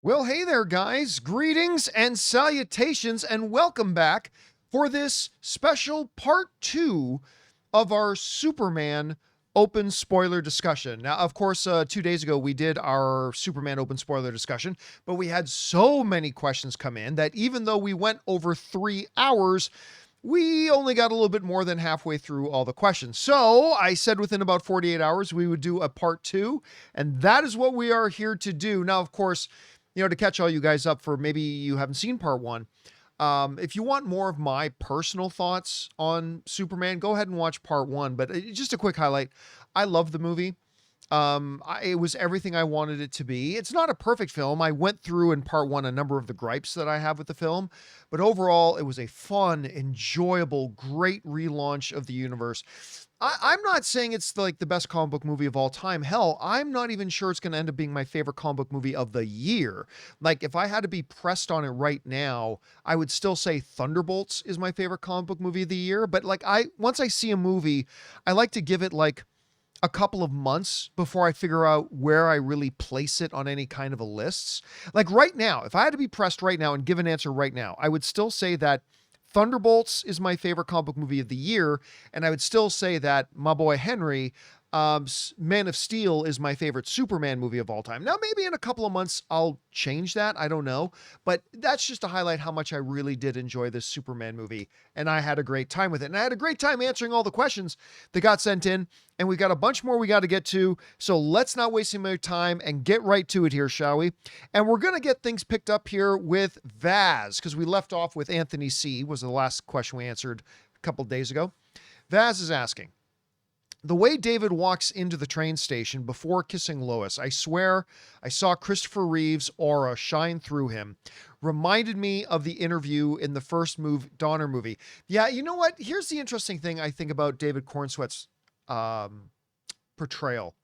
Well, hey there, guys. Greetings and salutations, and welcome back for this special part two of our Superman open spoiler discussion. Now, of course, 2 days ago we did our Superman open spoiler discussion, but we had so many questions come in that even though we went over 3 hours, we only got a little bit more than halfway through all the questions. So I said within about 48 hours we would do a part two, and that is what we are here to do. Now, of course, to catch all you guys up for maybe you haven't seen part one, if you want more of my personal thoughts on Superman, go ahead and watch part one. But just a quick highlight. I love the movie. It was everything I wanted it to be. It's not a perfect film. I went through in part one a number of the gripes that I have with the film, but overall, it was a fun, enjoyable, great relaunch of the universe. I'm not saying it's like the best comic book movie of all time. Hell, I'm not even sure it's going to end up being my favorite comic book movie of the year. Like, if I had to be pressed on it right now, I would still say Thunderbolts is my favorite comic book movie of the year. But like, once I see a movie, I like to give it like a couple of months before I figure out where I really place it on any kind of a lists. Like right now, if I had to be pressed right now and give an answer right now, I would still say that Thunderbolts is my favorite comic book movie of the year, and I would still say that my boy Henry, Man of Steel is my favorite Superman movie of all time. Now, maybe in a couple of months I'll change that. I don't know, but that's just to highlight how much I really did enjoy this Superman movie, and I had a great time with it. And I had a great time answering all the questions that got sent in, and we got a bunch more we got to get to. So let's not waste any more time and get right to it here, shall we? And we're going to get things picked up here with Vaz, because we left off with Anthony C. was the last question we answered a couple of days ago. Vaz is asking, the way David walks into the train station before kissing Lois, I swear I saw Christopher Reeve's aura shine through him. Reminded me of the interview in the first Donner movie. Yeah, you know what? Here's the interesting thing I think about David Cornsweet's portrayal.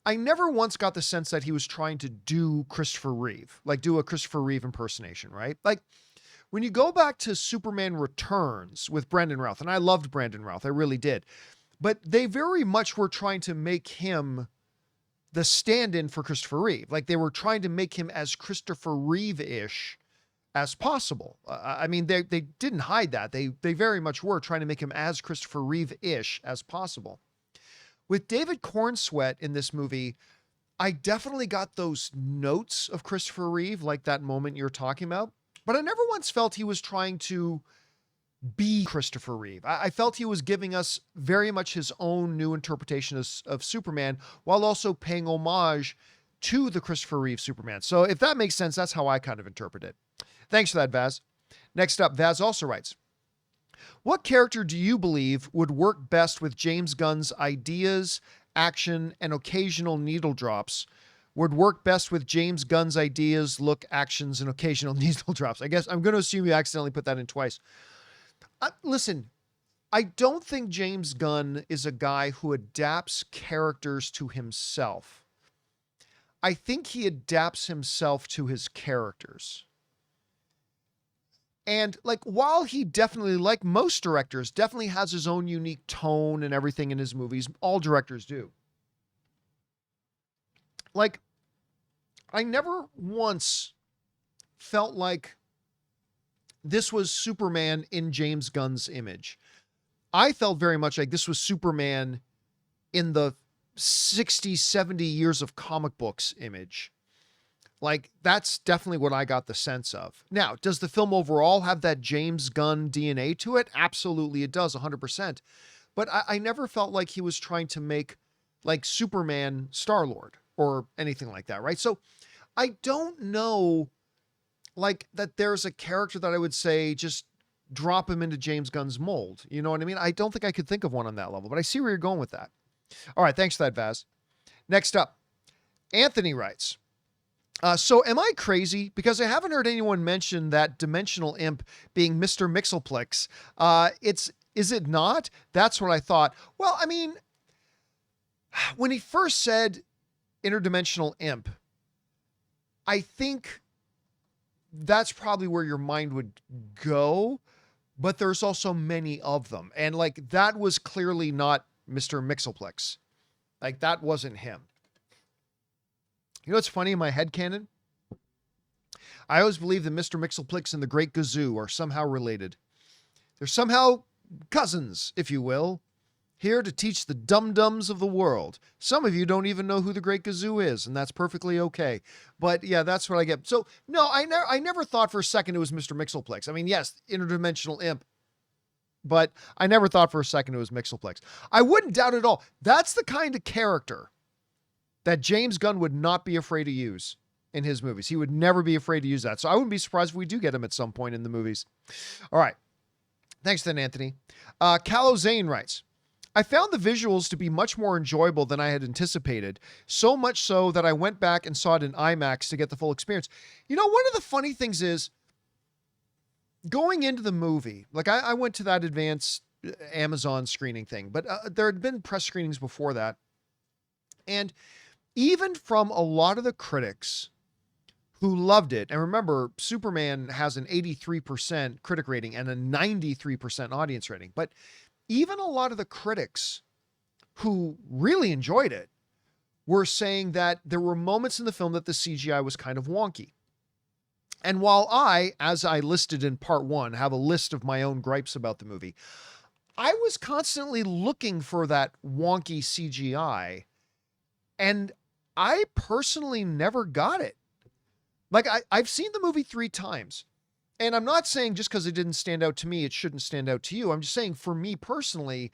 I never once got the sense that he was trying to do Christopher Reeve, like do a Christopher Reeve impersonation, right? Like, when you go back to Superman Returns with Brandon Routh, and I loved Brandon Routh, I really did, but they very much were trying to make him the stand-in for Christopher Reeve. Like, they were trying to make him as Christopher Reeve-ish as possible. I mean, they didn't hide that. They very much were trying to make him as Christopher Reeve-ish as possible. With David Cornsweet in this movie, I definitely got those notes of Christopher Reeve, like that moment you're talking about, but I never once felt he was trying to be Christopher Reeve. I felt he was giving us very much his own new interpretation of Superman, while also paying homage to the Christopher Reeve Superman. So if that makes sense, that's how I kind of interpret it. Thanks for that, Vaz. Next up, Vaz also writes, what character do you believe would work best with James Gunn's ideas, action, and occasional needle drops? Would work best with James Gunn's ideas, look, actions, and occasional needle drops. I guess I'm going to assume you accidentally put that in twice. Listen, I don't think James Gunn is a guy who adapts characters to himself. I think he adapts himself to his characters. And like, while he definitely, like most directors, definitely has his own unique tone and everything in his movies, all directors do. Like, I never once felt like this was Superman in James Gunn's image. I felt very much like this was Superman in the 60, 70 years of comic books image. Like, that's definitely what I got the sense of. Now, does the film overall have that James Gunn DNA to it? Absolutely, it does, 100%. But I never felt like he was trying to make like Superman Star-Lord or anything like that, right? So I don't know like that there's a character that I would say just drop him into James Gunn's mold. You know what I mean? I don't think I could think of one on that level, but I see where you're going with that. All right. Thanks for that, Vaz. Next up, Anthony writes, so am I crazy? Because I haven't heard anyone mention that dimensional imp being Mr. Mixelplex. Is it not? That's what I thought. Well, I mean, when he first said interdimensional imp, I think that's probably where your mind would go, but there's also many of them. And like, that was clearly not Mr. Mixelplex. Like, that wasn't him. You know what's funny in my headcanon? I always believe that Mr. Mxyzptlk and the Great Gazoo are somehow related. They're somehow cousins, if you will, here to teach the dum-dums of the world. Some of you don't even know who the Great Gazoo is, and that's perfectly okay. But yeah, that's what I get. So no, I never thought for a second it was Mr. Mxyzptlk. I mean, yes, interdimensional imp, but I never thought for a second it was Mxyzptlk. I wouldn't doubt at all. That's the kind of character that James Gunn would not be afraid to use in his movies. He would never be afraid to use that. So I wouldn't be surprised if we do get him at some point in the movies. All right. Thanks then, Anthony. Callow Zane writes, I found the visuals to be much more enjoyable than I had anticipated, so much so that I went back and saw it in IMAX to get the full experience. You know, one of the funny things is, going into the movie, like I went to that advanced Amazon screening thing, but there had been press screenings before that. And even from a lot of the critics who loved it, and remember, Superman has an 83% critic rating and a 93% audience rating, but even a lot of the critics who really enjoyed it were saying that there were moments in the film that the CGI was kind of wonky. And while I, as I listed in part 1, have a list of my own gripes about the movie, I was constantly looking for that wonky CGI, and I personally never got it. Like, I've seen the movie 3 times. And I'm not saying just because it didn't stand out to me, it shouldn't stand out to you. I'm just saying for me personally,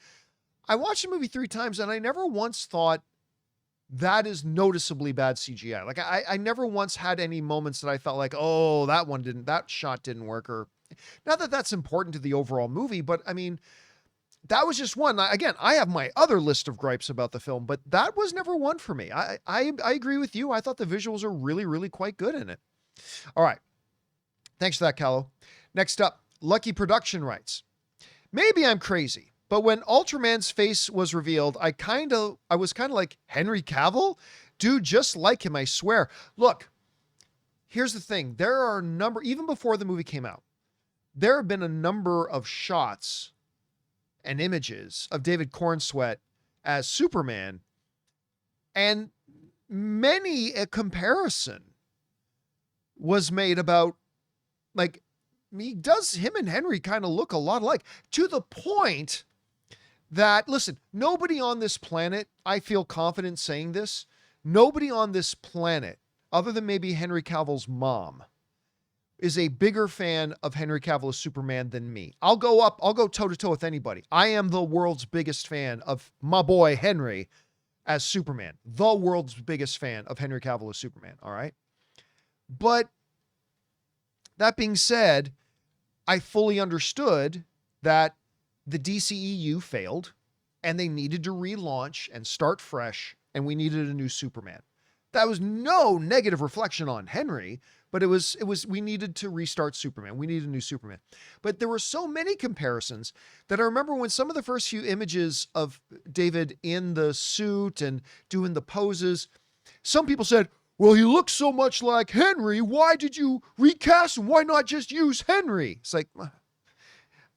I watched the movie 3 times and I never once thought that is noticeably bad CGI. Like I never once had any moments that I felt like, oh, that shot didn't work. Or not that that's important to the overall movie, but I mean, that was just one. Again, I have my other list of gripes about the film, but that was never one for me. I agree with you. I thought the visuals are really, really quite good in it. All right. Thanks for that, Callow. Next up, Lucky Production writes, maybe I'm crazy, but when Ultraman's face was revealed, I was kind of like, Henry Cavill? Dude, just like him, I swear. Look, here's the thing. There are even before the movie came out, there have been a number of shots and images of David Cornsweet as Superman, and many a comparison was made about, like, him and Henry kind of look a lot alike, to the point that, listen, nobody on this planet, I feel confident saying this, nobody on this planet, other than maybe Henry Cavill's mom, is a bigger fan of Henry Cavill as Superman than me. I'll go toe to toe with anybody. I am the world's biggest fan of my boy Henry as Superman. The world's biggest fan of Henry Cavill as Superman. All right. But that being said, I fully understood that the DCEU failed and they needed to relaunch and start fresh, and we needed a new Superman. That was no negative reflection on Henry, but we needed to restart Superman. We needed a new Superman. But there were so many comparisons that I remember when some of the first few images of David in the suit and doing the poses, some people said, well, he looks so much like Henry. Why did you recast him? Why not just use Henry? It's like,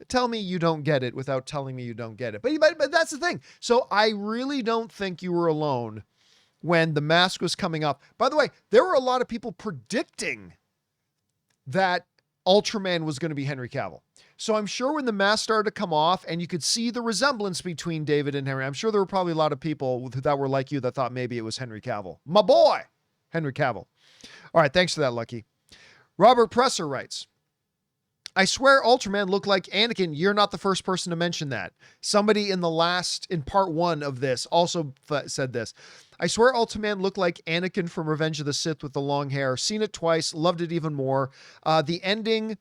tell me you don't get it without telling me you don't get it. But that's the thing. So I really don't think you were alone when the mask was coming up. By the way, there were a lot of people predicting that Ultraman was going to be Henry Cavill. So I'm sure when the mask started to come off and you could see the resemblance between David and Henry, I'm sure there were probably a lot of people that were like you that thought maybe it was Henry Cavill. My boy, Henry Cavill. All right, thanks for that, Lucky. Robert Presser writes, I swear Ultraman looked like Anakin. You're not the first person to mention that. Somebody in part 1 of this also said this. I swear Ultraman looked like Anakin from Revenge of the Sith with the long hair. Seen it twice, loved it even more. The ending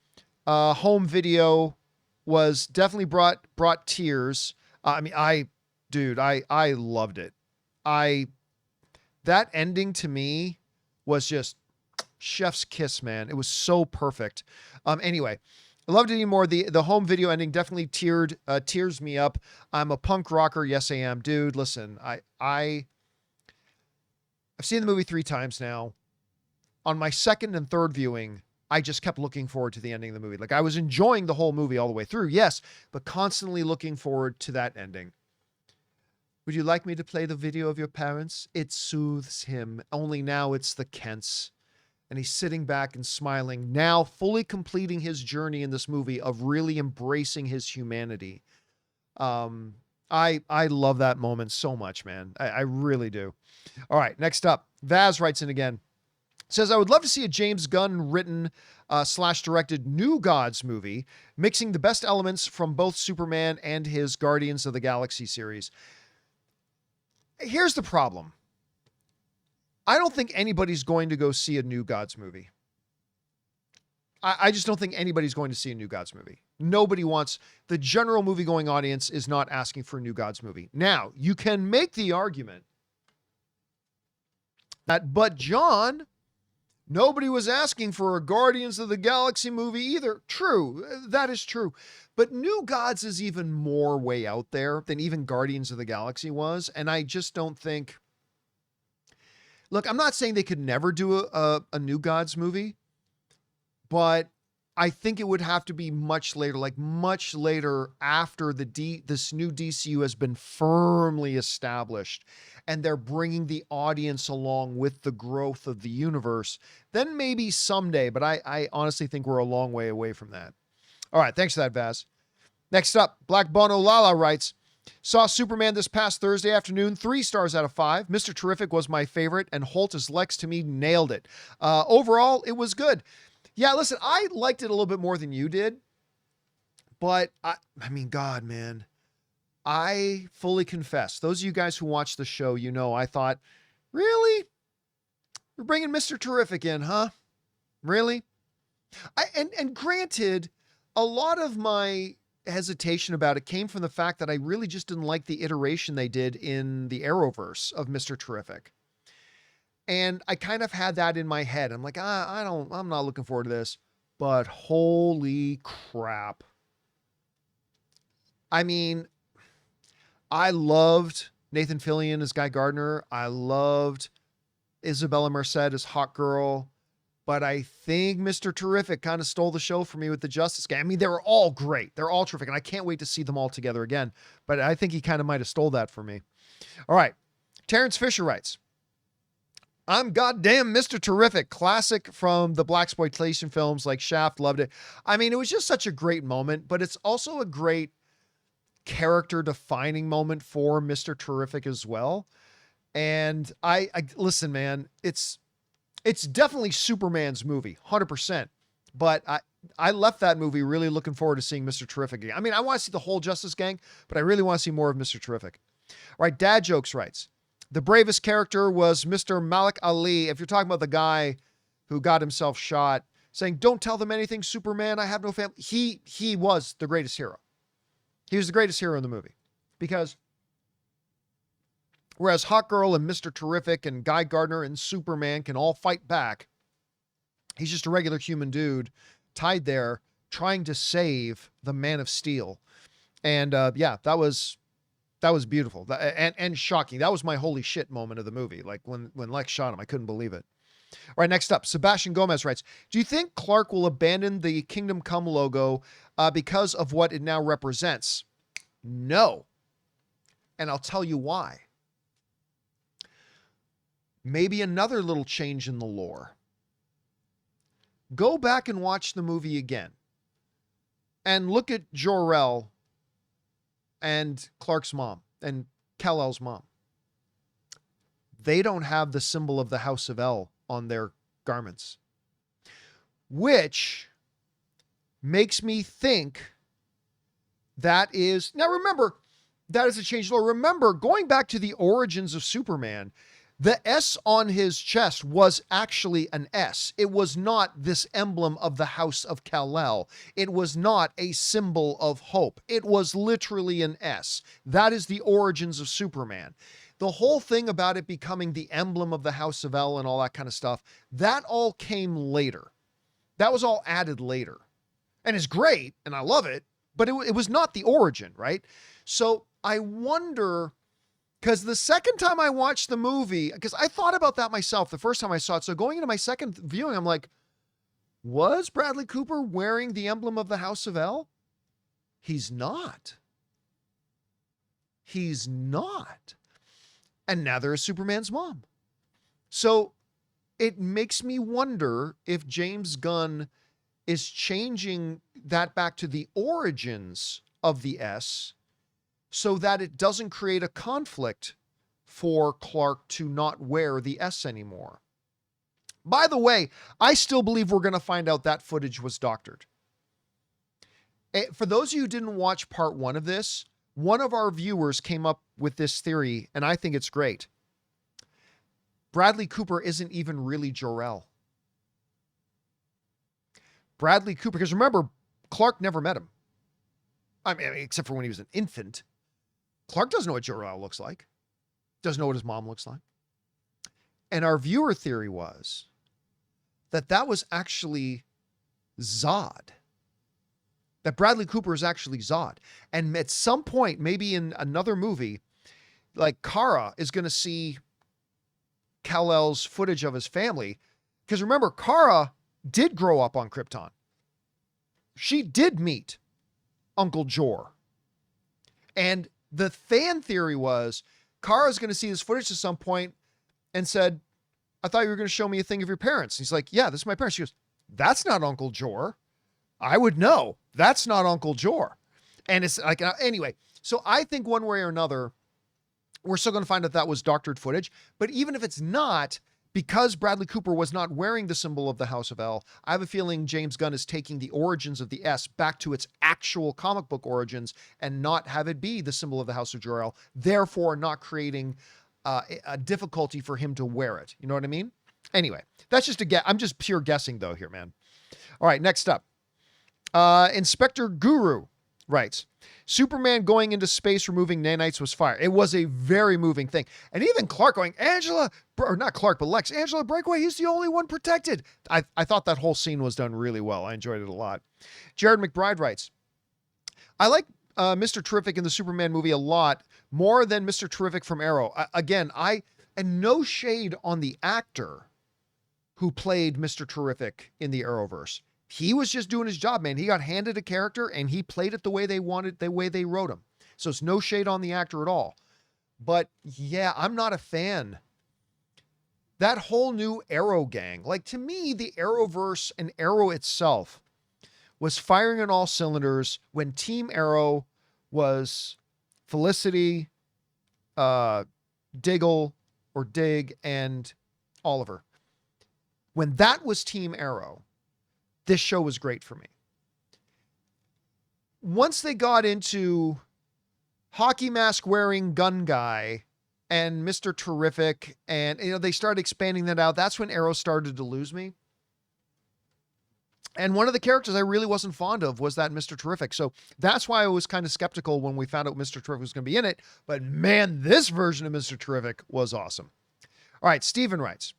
home video was definitely brought tears. I loved it. That ending to me was just chef's kiss, man. It was so perfect. Anyway, I loved it even more. The home video ending definitely tears me up. I'm a punk rocker. Yes, I am. Dude, listen, I've seen the movie 3 times now. On my second and third viewing, I just kept looking forward to the ending of the movie. Like, I was enjoying the whole movie all the way through, yes, but constantly looking forward to that ending. Would you like me to play the video of your parents? It soothes him. Only now it's the Kents. and he's sitting back and smiling, now fully completing his journey in this movie of really embracing his humanity. I love that moment so much, man. I really do. All right, next up, Vaz writes in again. Says, I would love to see a James Gunn written / directed New Gods movie, mixing the best elements from both Superman and his Guardians of the Galaxy series. Here's the problem. I don't think anybody's going to go see a New Gods movie. I just don't think anybody's going to see a New Gods movie. Nobody wants, the general movie-going audience is not asking for a New Gods movie. Now, you can make the argument that, but John, nobody was asking for a Guardians of the Galaxy movie either. True, that is true. But New Gods is even more way out there than even Guardians of the Galaxy was. And I just don't think, look, I'm not saying they could never do a New Gods movie, but I think it would have to be much later, like much later after this new DCU has been firmly established and they're bringing the audience along with the growth of the universe. Then maybe someday, but I honestly think we're a long way away from that. All right, thanks for that, Vaz. Next up, Black Bono Lala writes, saw Superman this past Thursday afternoon, 3 stars out of 5. Mr. Terrific was my favorite, and Hoult as Lex to me nailed it. Overall, it was good. Yeah, listen, I liked it a little bit more than you did, but I mean, God, man, I fully confess, those of you guys who watch the show, you know, I thought, really? We're bringing Mr. Terrific in, huh? Really? And granted, a lot of my hesitation about it came from the fact that I really just didn't like the iteration they did in the Arrowverse of Mr. Terrific. And I kind of had that in my head. I'm like, I'm not looking forward to this, but holy crap. I mean, I loved Nathan Fillion as Guy Gardner. I loved Isabella Merced as Hawk Girl, but I think Mr. Terrific kind of stole the show for me with the Justice Gang. I mean, they were all great. They're all terrific. And I can't wait to see them all together again, but I think he kind of might've stole that for me. All right. Terrence Fisher writes, I'm goddamn Mr. Terrific, classic from the blaxploitation films like Shaft, loved it. I mean, it was just such a great moment, but it's also a great character defining moment for Mr. Terrific as well. And I listen, man, it's definitely Superman's movie, 100%. But I left that movie really looking forward to seeing Mr. Terrific again. I mean, I want to see the whole Justice Gang, but I really want to see more of Mr. Terrific. All right, Dad Jokes writes, the bravest character was Mr. Malik Ali. If you're talking about the guy who got himself shot, saying, don't tell them anything, Superman, I have no family. He was the greatest hero. He was the greatest hero in the movie. Because whereas Hawk Girl and Mr. Terrific and Guy Gardner and Superman can all fight back, he's just a regular human dude tied there trying to save the Man of Steel. And yeah, that was beautiful and shocking. That was my holy shit moment of the movie. Like when Lex shot him, I couldn't believe it. All right, next up, Sebastian Gomez writes, do you think Clark will abandon the Kingdom Come logo because of what it now represents? No. And I'll tell you why. Maybe another little change in the lore. Go back and watch the movie again and look at Jor-El and Clark's mom and Kal-El's mom. They don't have the symbol of the House of El on their garments, which makes me think that is, now remember, that is a change. Remember, going back to the origins of Superman, the S on his chest was actually an S. It was not this emblem of the House of Kal-El. It was not a symbol of hope. It was literally an S. That is the origins of Superman. The whole thing about it becoming the emblem of the House of El and all that kind of stuff, that all came later. That was all added later. And it's great, and I love it, but it was not the origin, right? So I wonder, because the second time I watched the movie, because I thought about that myself the first time I saw it. So going into my second viewing, I'm like, was Bradley Cooper wearing the emblem of the House of El? He's not. He's not. And now there is Superman's mom. So it makes me wonder if James Gunn is changing that back to the origins of the S so that it doesn't create a conflict for Clark to not wear the S anymore. By the way, I still believe we're going to find out that footage was doctored. For those of you who didn't watch part 1 of this, one of our viewers came up with this theory, and I think it's great. Bradley Cooper isn't even really Jor-El. Bradley Cooper, because remember, Clark never met him. I mean, except for when he was an infant. Clark doesn't know what Jor-El looks like. Doesn't know what his mom looks like. And our viewer theory was that that was actually Zod. That Bradley Cooper is actually Zod. And at some point, maybe in another movie, like Kara is going to see Kal-El's footage of his family. Because remember, Kara did grow up on Krypton. She did meet Uncle Jor. And the fan theory was Kara's going to see this footage at some point and said, I thought you were going to show me a thing of your parents. And he's like, yeah, this is my parents. She goes, that's not Uncle Jor. I would know. That's not Uncle Jor. And it's like, anyway, so I think one way or another, we're still going to find out that was doctored footage. But even if it's not, because Bradley Cooper was not wearing the symbol of the House of El, I have a feeling James Gunn is taking the origins of the S back to its actual comic book origins and not have it be the symbol of the House of Jor-El, therefore not creating a difficulty for him to wear it. You know what I mean? Anyway, that's just a guess. I'm just pure guessing though here, man. All right, next up. Inspector Guru writes, Superman going into space removing nanites was fire. It was a very moving thing. And even Clark going, Angela, or not Clark, but Lex, Angela, breakaway, he's the only one protected. I thought that whole scene was done really well. I enjoyed it a lot. Jared McBride writes, I like Mr. Terrific in the Superman movie a lot more than Mr. Terrific from Arrow. And no shade on the actor who played Mr. Terrific in the Arrowverse. He was just doing his job, man. He got handed a character and he played it the way they wanted, the way they wrote him. So it's no shade on the actor at all. But yeah, I'm not a fan. That whole new Arrow gang, like to me, the Arrowverse and Arrow itself was firing on all cylinders when Team Arrow was Felicity, Diggle or Dig, and Oliver. When that was Team Arrow, this show was great for me. Once they got into hockey mask wearing gun guy and Mr. Terrific, and they started expanding that out, that's when Arrow started to lose me. And one of the characters I really wasn't fond of was that Mr. Terrific. So that's why I was kind of skeptical when we found out Mr. Terrific was going to be in it. But man, this version of Mr. Terrific was awesome. All right, Steven writes,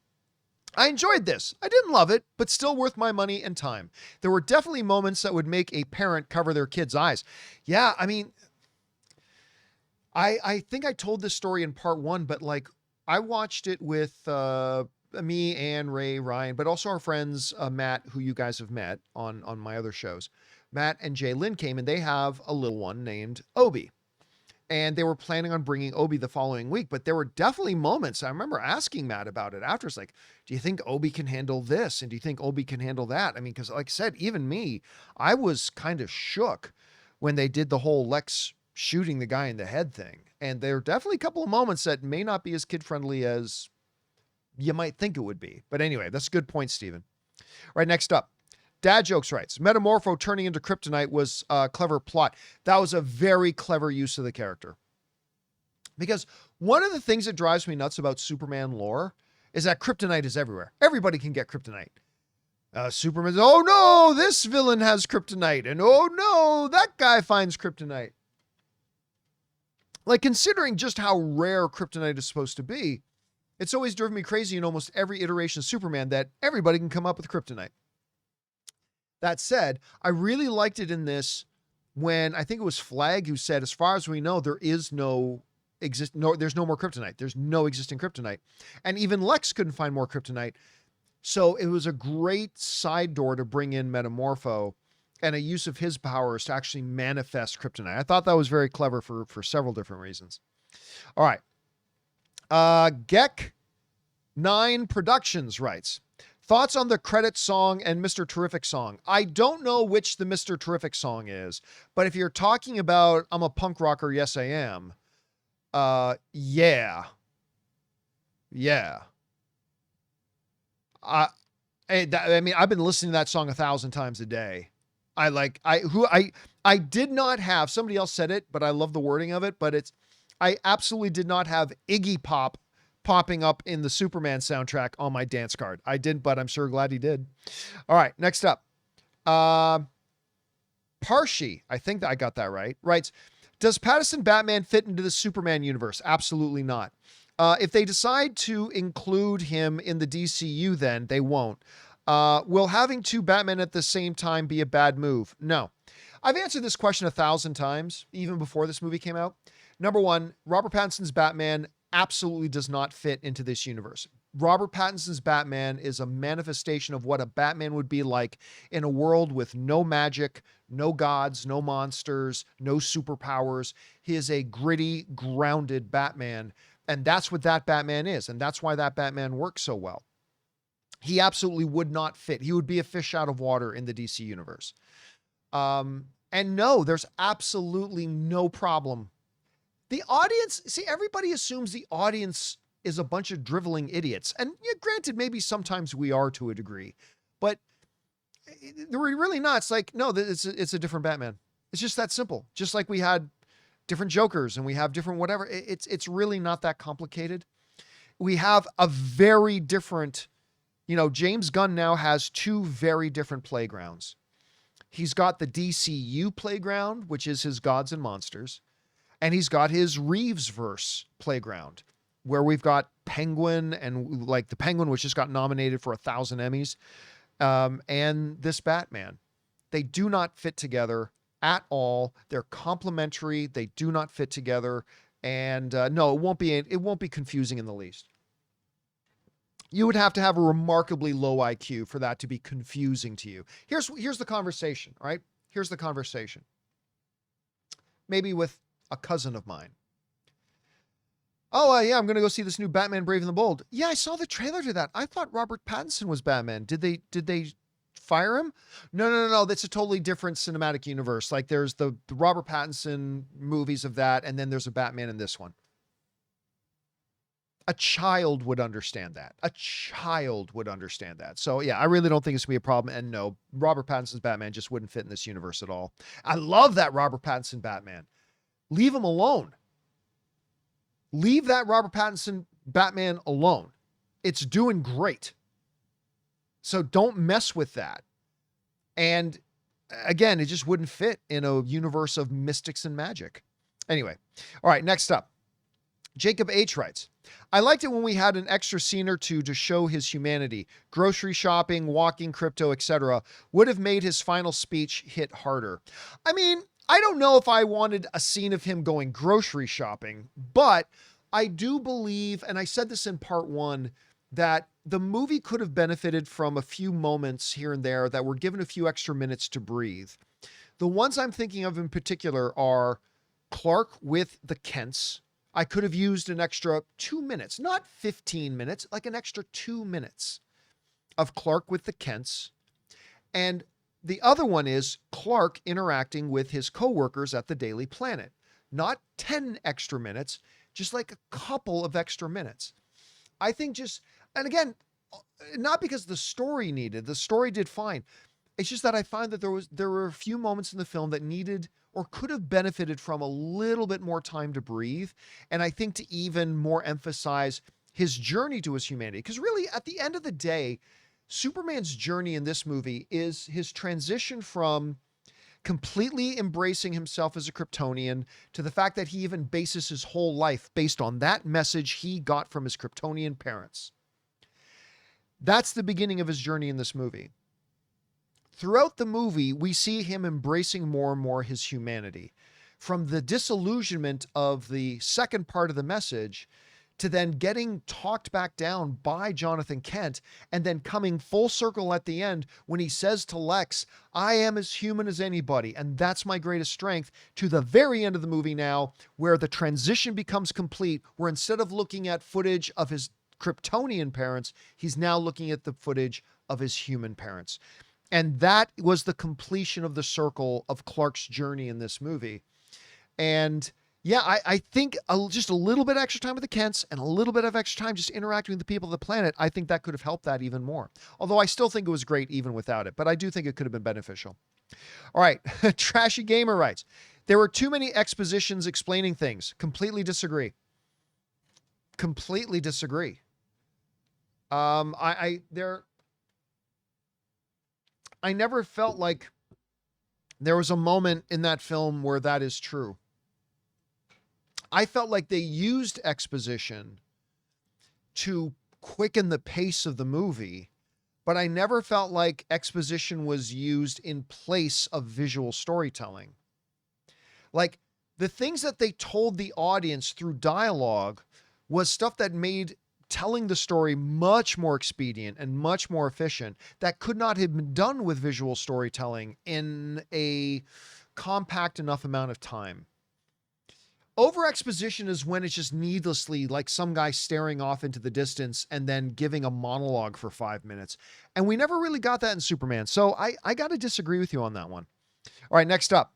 I enjoyed this. I didn't love it, but still worth my money and time. There were definitely moments that would make a parent cover their kid's eyes. Yeah, I mean, I think I told this story in part 1, but like I watched it with me, Ann, Ray, Ryan, but also our friends, Matt, who you guys have met on my other shows. Matt and Jay Lynn came and they have a little one named Obi. And they were planning on bringing Obi the following week, but there were definitely moments. I remember asking Matt about it after. It's like, do you think Obi can handle this? And do you think Obi can handle that? I mean, because like I said, even me, I was kind of shook when they did the whole Lex shooting the guy in the head thing. And there are definitely a couple of moments that may not be as kid-friendly as you might think it would be. But anyway, that's a good point, Steven. All right, next up. Dad Jokes writes, Metamorpho turning into kryptonite was a clever plot. That was a very clever use of the character. Because one of the things that drives me nuts about Superman lore is that kryptonite is everywhere. Everybody can get kryptonite. Superman's, oh no, this villain has kryptonite. And oh no, that guy finds kryptonite. Like considering just how rare kryptonite is supposed to be, it's always driven me crazy in almost every iteration of Superman that everybody can come up with kryptonite. That said, I really liked it in this when I think it was Flag who said, as far as we know, there's no more kryptonite. There's no existing kryptonite. And even Lex couldn't find more kryptonite. So it was a great side door to bring in Metamorpho and a use of his powers to actually manifest kryptonite. I thought that was very clever for several different reasons. All right. Gek Nine Productions writes, thoughts on the credit song and Mr. Terrific song. I don't know which the Mr. Terrific song is, but if you're talking about I'm a punk rocker, yes I am. Yeah. I mean, I've been listening to that song 1,000 times a day. I did not have, somebody else said it, but I love the wording of it, but I absolutely did not have Iggy Pop popping up in the Superman soundtrack on my dance card. I didn't, but I'm sure glad he did. All right, next up. Parshi, I think that I got that right, writes, does Pattinson Batman fit into the Superman universe? Absolutely not. If they decide to include him in the DCU, then they won't. Will having two Batmen at the same time be a bad move? No. I've answered this question 1,000 times, even before this movie came out. Number one, Robert Pattinson's Batman absolutely does not fit into this universe. Robert Pattinson's Batman is a manifestation of what a Batman would be like in a world with no magic, no gods, no monsters, no superpowers. He is a gritty, grounded Batman. And that's what that Batman is. And that's why that Batman works so well. He absolutely would not fit. He would be a fish out of water in the DC universe. And no, there's absolutely no problem. The audience, see, everybody assumes the audience is a bunch of driveling idiots. And yeah, granted, maybe sometimes we are to a degree, but we're really not. It's like, no, it's a different Batman. It's just that simple. Just like we had different Jokers and we have different whatever. It's really not that complicated. We have a very different, James Gunn now has two very different playgrounds. He's got the DCU playground, which is his gods and monsters. And he's got his Reevesverse playground, where we've got Penguin and like the Penguin, which just got nominated for 1,000 Emmys, and this Batman. They do not fit together at all. They're complementary. They do not fit together. And no, it won't be confusing in the least. You would have to have a remarkably low IQ for that to be confusing to you. Here's the conversation, right? Here's the conversation. Maybe with a cousin of mine. Oh, yeah, I'm going to go see this new Batman Brave and the Bold. Yeah, I saw the trailer to that. I thought Robert Pattinson was Batman. Did they fire him? No. That's a totally different cinematic universe. Like there's the Robert Pattinson movies of that, and then there's a Batman in this one. A child would understand that. So yeah, I really don't think it's going to be a problem. And no, Robert Pattinson's Batman just wouldn't fit in this universe at all. I love that Robert Pattinson Batman. Leave him alone. Leave that Robert Pattinson Batman alone. It's doing great. So don't mess with that. And again, it just wouldn't fit in a universe of mystics and magic. Anyway. All right, next up. Jacob H. writes, I liked it when we had an extra scene or two to show his humanity. Grocery shopping, walking, crypto, etc. would have made his final speech hit harder. I mean, I don't know if I wanted a scene of him going grocery shopping, but I do believe, and I said this in part one, that the movie could have benefited from a few moments here and there that were given a few extra minutes to breathe. The ones I'm thinking of in particular are Clark with the Kents. I could have used an extra 2 minutes, not 15 minutes, like an extra 2 minutes of Clark with the Kents. And the other one is Clark interacting with his coworkers at the Daily Planet. Not 10 extra minutes, just like a couple of extra minutes. I think and again, not because the story did fine. It's just that I find that there were a few moments in the film that needed or could have benefited from a little bit more time to breathe. And I think to even more emphasize his journey to his humanity. Because really, at the end of the day, Superman's journey in this movie is his transition from completely embracing himself as a Kryptonian to the fact that he even bases his whole life based on that message he got from his Kryptonian parents. That's the beginning of his journey in this movie. Throughout the movie, we see him embracing more and more his humanity. From the disillusionment of the second part of the message to then getting talked back down by Jonathan Kent and then coming full circle at the end when he says to Lex, I am as human as anybody, and that's my greatest strength, to the very end of the movie now where the transition becomes complete, where instead of looking at footage of his Kryptonian parents, he's now looking at the footage of his human parents. And that was the completion of the circle of Clark's journey in this movie. And yeah, I think just a little bit extra time with the Kents and a little bit of extra time just interacting with the people of the planet, I think that could have helped that even more. Although I still think it was great even without it, but I do think it could have been beneficial. All right, Trashy Gamer writes, there were too many expositions explaining things. Completely disagree. Completely disagree. I never felt like there was a moment in that film where that is true. I felt like they used exposition to quicken the pace of the movie, but I never felt like exposition was used in place of visual storytelling. Like, the things that they told the audience through dialogue was stuff that made telling the story much more expedient and much more efficient that could not have been done with visual storytelling in a compact enough amount of time. Over exposition is when it's just needlessly like some guy staring off into the distance and then giving a monologue for 5 minutes. And we never really got that in Superman. So I got to disagree with you on that one. All right, next up.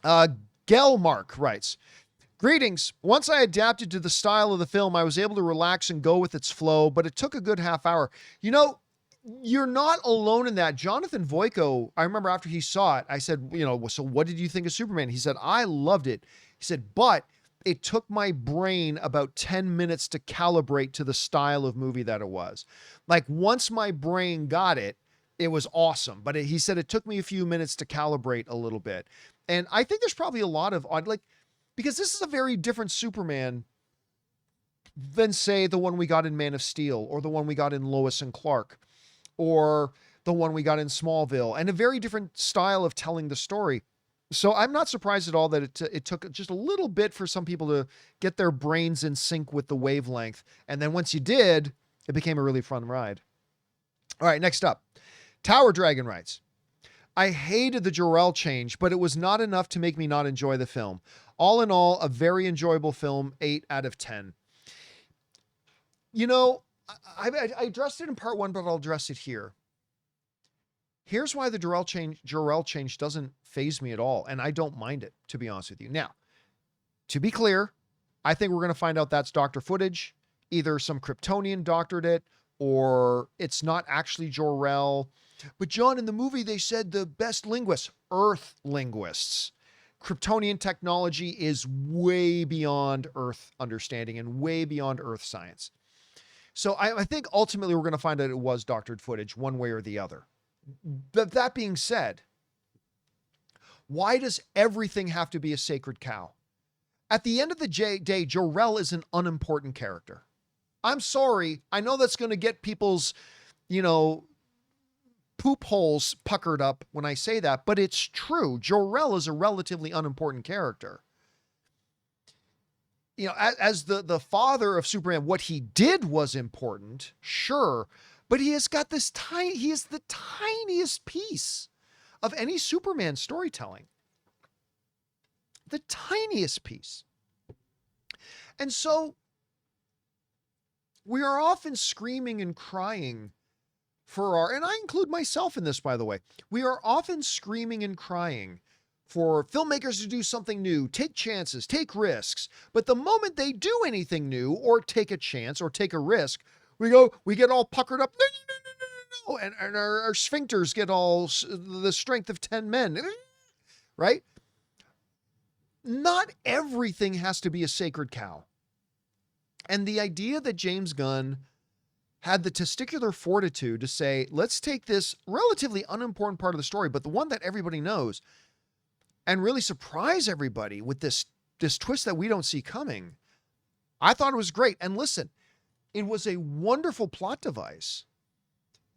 Gelmark writes, greetings. Once I adapted to the style of the film, I was able to relax and go with its flow, but it took a good half hour. You know, you're not alone in that. Jonathan Voico, I remember after he saw it, I said, you know, so what did you think of Superman? He said, I loved it. He said, but it took my brain about 10 minutes to calibrate to the style of movie that it was. Like, once my brain got it, it was awesome. But he said it took me a few minutes to calibrate a little bit. And I think there's probably a lot of odd, like, because this is a very different Superman than, say, the one we got in Man of Steel or the one we got in Lois and Clark or the one we got in Smallville, and a very different style of telling the story. So I'm not surprised at all that it took just a little bit for some people to get their brains in sync with the wavelength. And then once you did, it became a really fun ride. All right, next up. Tower Dragon writes, I hated the Jor-El change, but it was not enough to make me not enjoy the film. All in all, a very enjoyable film, 8 out of 10. You know, I addressed it in part 1, but I'll address it here. Here's why the Jor-El change doesn't faze me at all, and I don't mind it, to be honest with you. Now, to be clear, I think we're going to find out that's doctor footage. Either some Kryptonian doctored it, or it's not actually Jor-El. But John, in the movie, they said the best linguists, Earth linguists. Kryptonian technology is way beyond Earth understanding and way beyond Earth science. So I think ultimately we're going to find out it was doctored footage one way or the other. But that being said, why does everything have to be a sacred cow? At the end of the day, Jor-El is an unimportant character. I'm sorry. I know that's going to get people's, poop holes puckered up when I say that, but it's true. Jor-El is a relatively unimportant character. You know, as the father of Superman, what he did was important, sure, but he has got this he is the tiniest piece of any Superman storytelling. The tiniest piece. And so we are often screaming and crying for and I include myself in this, by the way, we are often screaming and crying for filmmakers to do something new, take chances, take risks. But the moment they do anything new or take a chance or take a risk, we get all puckered up. No. And our sphincters get all the strength of 10 men, right? Not everything has to be a sacred cow. And the idea that James Gunn had the testicular fortitude to say, let's take this relatively unimportant part of the story, but the one that everybody knows, and really surprise everybody with this twist that we don't see coming. I thought it was great. And listen, it was a wonderful plot device,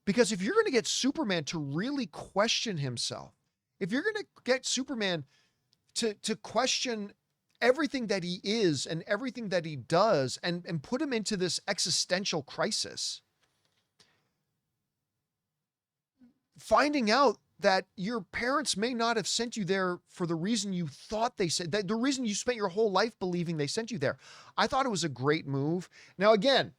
because if you're going to get Superman to really question himself, if you're going to get Superman to question everything that he is and everything that he does and put him into this existential crisis, finding out that your parents may not have sent you there for the reason you thought they said, that the reason you spent your whole life believing they sent you there. I thought it was a great move. Now, again,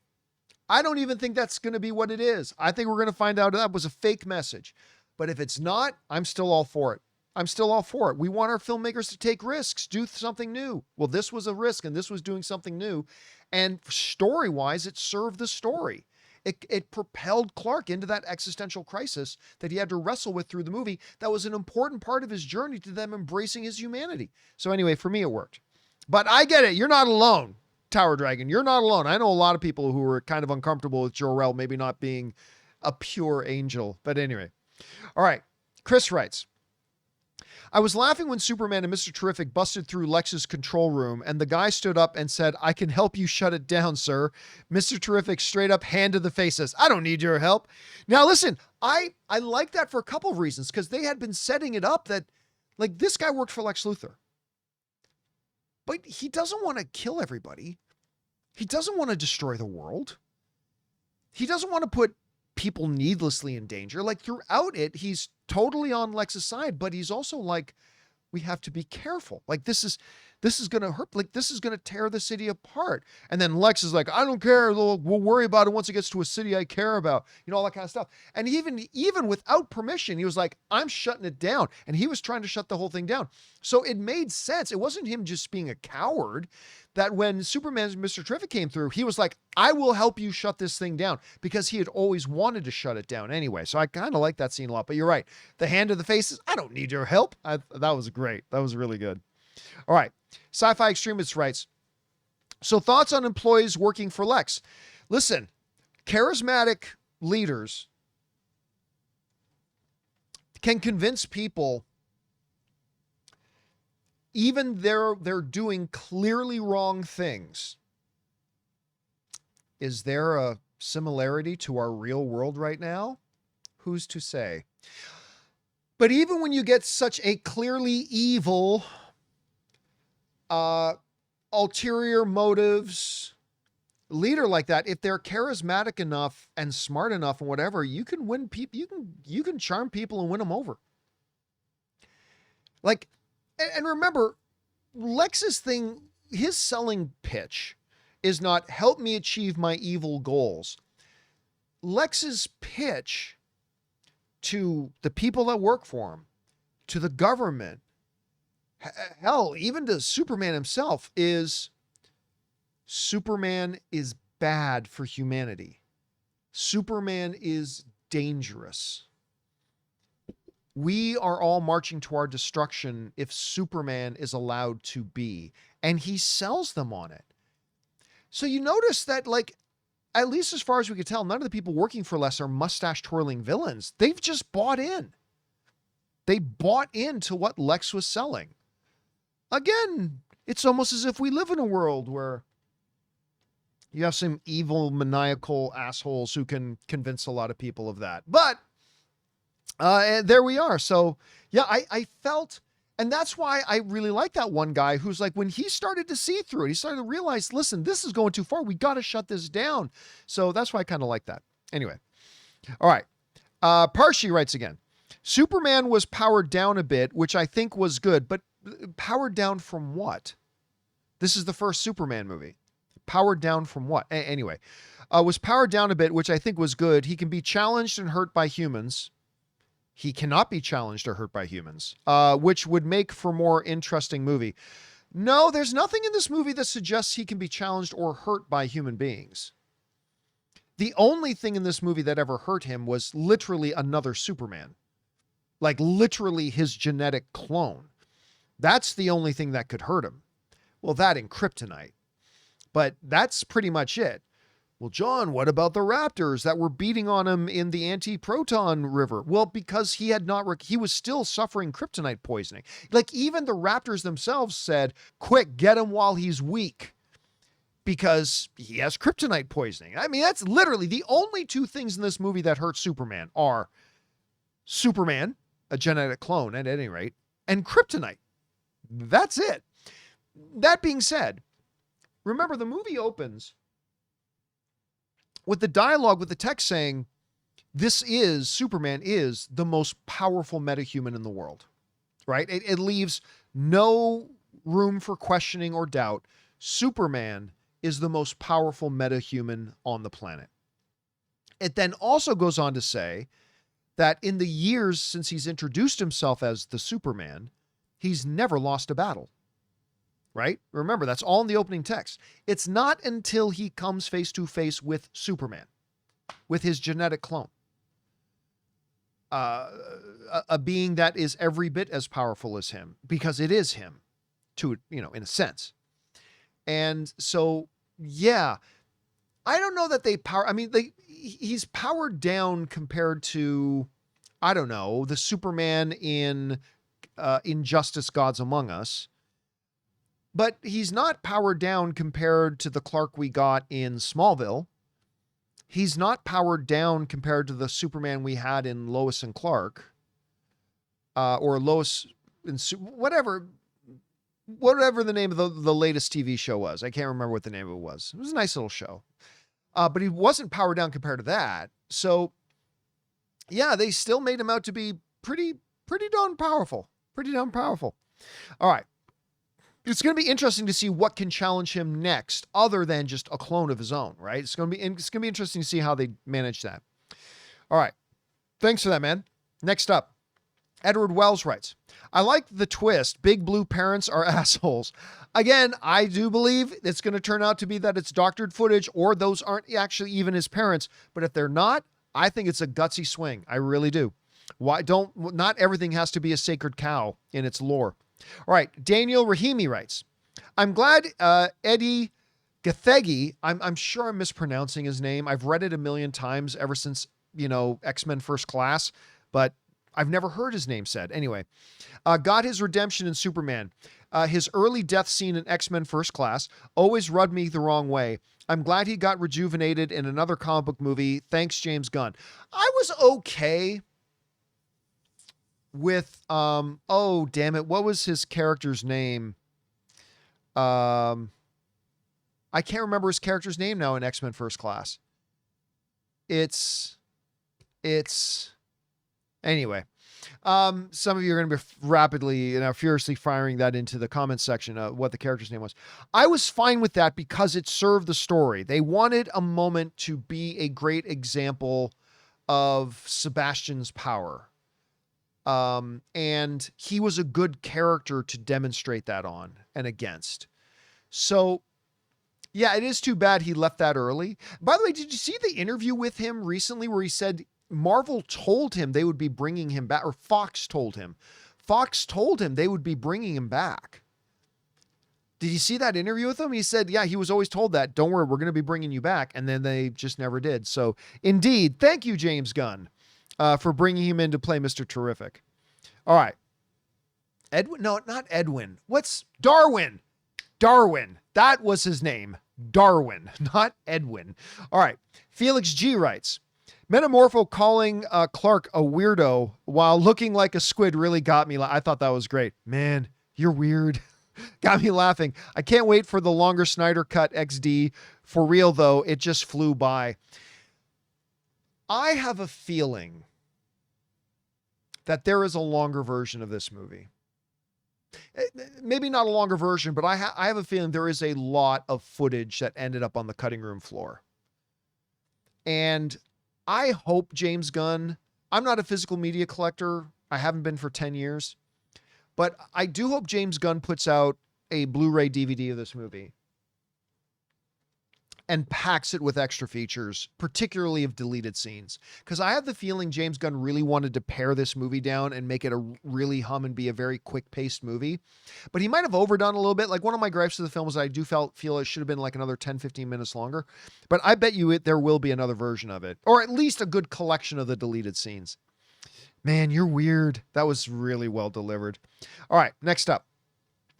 I don't even think that's going to be what it is. I think we're going to find out that was a fake message. But if it's not, I'm still all for it. I'm still all for it. We want our filmmakers to take risks, do something new. Well, this was a risk and this was doing something new. And story-wise, it served the story. It propelled Clark into that existential crisis that he had to wrestle with through the movie. That was an important part of his journey to them embracing his humanity. So anyway, for me, it worked. But I get it. You're not alone, Tower Dragon. You're not alone. I know a lot of people who were kind of uncomfortable with Jor-El maybe not being a pure angel. But anyway. All right. Chris writes, I was laughing when Superman and Mr. Terrific busted through Lex's control room and the guy stood up and said, I can help you shut it down, sir. Mr. Terrific straight up handed the face says, I don't need your help. Now, listen, I like that for a couple of reasons because they had been setting it up that like this guy worked for Lex Luthor, but he doesn't want to kill everybody. He doesn't want to destroy the world. He doesn't want to put people needlessly in danger. Like throughout it, he's totally on Lex's side, but he's also like, we have to be careful. Like this is going to hurt. Like this is going to tear the city apart. And then Lex is like, I don't care. We'll worry about it once it gets to a city I care about, you know, all that kind of stuff. And even without permission, he was like, I'm shutting it down. And he was trying to shut the whole thing down. So it made sense. It wasn't him just being a coward that when Superman and Mr. Terrific came through, he was like, I will help you shut this thing down because he had always wanted to shut it down anyway. So I kind of like that scene a lot, but you're right. The hand of the faces, I don't need your help. That was great. That was really good. All right. Sci-Fi Extremist writes, so thoughts on employees working for Lex. Listen, charismatic leaders can convince people even they're doing clearly wrong things. Is there a similarity to our real world right now? Who's to say? But even when you get such a clearly evil, ulterior motives leader like that, if they're charismatic enough and smart enough and whatever, you can win people. You can charm people and win them over. Like, and remember, Lex's thing, his selling pitch is not help me achieve my evil goals. Lex's pitch to the people that work for him, to the government, hell, even to Superman himself is Superman is bad for humanity. Superman is dangerous. We are all marching to our destruction if Superman is allowed to be. And he sells them on it. So you notice that, like, at least as far as we could tell, none of the people working for Lex are mustache-twirling villains. They've just bought in. They bought into what Lex was selling. Again, it's almost as if we live in a world where you have some evil, maniacal assholes who can convince a lot of people of that. But there we are. So yeah, I felt, and that's why I really like that one guy who's like, when he started to see through it, he started to realize, listen, this is going too far. We got to shut this down. So that's why I kind of like that. Anyway. All right. Parshi writes again, Superman was powered down a bit, which I think was good, but powered down from what? This is the first Superman movie. Powered down from what? Anyway, was powered down a bit, which I think was good. He can be challenged and hurt by humans. He cannot be challenged or hurt by humans, which would make for more interesting movie. No, there's nothing in this movie that suggests he can be challenged or hurt by human beings. The only thing in this movie that ever hurt him was literally another Superman. Like literally his genetic clone. That's the only thing that could hurt him. Well, that and kryptonite. But that's pretty much it. Well, John, what about the raptors that were beating on him in the anti-proton river? Well, because he had not, he was still suffering kryptonite poisoning. Like even the raptors themselves said, quick, get him while he's weak because he has kryptonite poisoning. I mean, that's literally the only two things in this movie that hurt Superman are Superman, a genetic clone at any rate, and kryptonite. That's it. That being said, remember the movie opens with the dialogue with the text saying, Superman is the most powerful metahuman in the world, right? It leaves no room for questioning or doubt. Superman is the most powerful metahuman on the planet. It then also goes on to say that in the years since he's introduced himself as the Superman, he's never lost a battle. Right? Remember, that's all in the opening text. It's not until he comes face to face with Superman, with his genetic clone, a being that is every bit as powerful as him, because it is him, in a sense. And so, yeah, I don't know that he's powered down compared to, I don't know, the Superman in Injustice: Gods Among Us. But he's not powered down compared to the Clark we got in Smallville. He's not powered down compared to the Superman we had in Lois and Clark. Or Lois and whatever the name of the latest TV show was. I can't remember what the name of it was. It was a nice little show. But he wasn't powered down compared to that. So, yeah, they still made him out to be pretty darn powerful. Pretty darn powerful. All right. It's going to be interesting to see what can challenge him next, other than just a clone of his own, right? It's going to be interesting to see how they manage that. All right. Thanks for that, man. Next up, Edward Wells writes, I like the twist. Big Blue parents are assholes. Again, I do believe it's going to turn out to be that it's doctored footage, or those aren't actually even his parents. But if they're not, I think it's a gutsy swing. I really do. Not everything has to be a sacred cow in its lore. All right. Daniel Rahimi writes, I'm glad Eddie Gathegi, I'm sure I'm mispronouncing his name. I've read it a million times ever since, X-Men First Class, but I've never heard his name said. Anyway, got his redemption in Superman. His early death scene in X-Men First Class always rubbed me the wrong way. I'm glad he got rejuvenated in another comic book movie. Thanks, James Gunn. I was okay with, oh, damn it. What was his character's name? I can't remember his character's name now in X-Men First Class. Anyway. Some of you are going to be rapidly, furiously firing that into the comments section, what the character's name was. I was fine with that because it served the story. They wanted a moment to be a great example of Sebastian's power. And he was a good character to demonstrate that on and against. So yeah, it is too bad he left that early. By the way, did you see the interview with him recently where he said Marvel told him they would be bringing him back, or Fox told him they would be bringing him back? Did you see that interview with him? He said, yeah, he was always told that. Don't worry, we're going to be bringing you back. And then they just never did. So indeed, thank you, James Gunn, for bringing him in to play Mr. Terrific. All right. Edwin? No, not Edwin. What's Darwin? Darwin. That was his name. Darwin, not Edwin. All right. Felix G writes, Metamorpho calling Clark a weirdo while looking like a squid really got me. I thought that was great. Man, you're weird. Got me laughing. I can't wait for the longer Snyder Cut XD. For real, though, it just flew by. I have a feeling that there is a longer version of this movie. Maybe not a longer version, but I have a feeling there is a lot of footage that ended up on the cutting room floor. And I hope James Gunn, I'm not a physical media collector. I haven't been for 10 years. But I do hope James Gunn puts out a Blu-ray DVD of this movie and packs it with extra features, particularly of deleted scenes. Because I have the feeling James Gunn really wanted to pare this movie down and make it a really hum and be a very quick-paced movie. But he might have overdone a little bit. Like, one of my gripes of the film is I do feel it should have been like another 10, 15 minutes longer. But I bet you there will be another version of it. Or at least a good collection of the deleted scenes. Man, you're weird. That was really well delivered. All right, next up.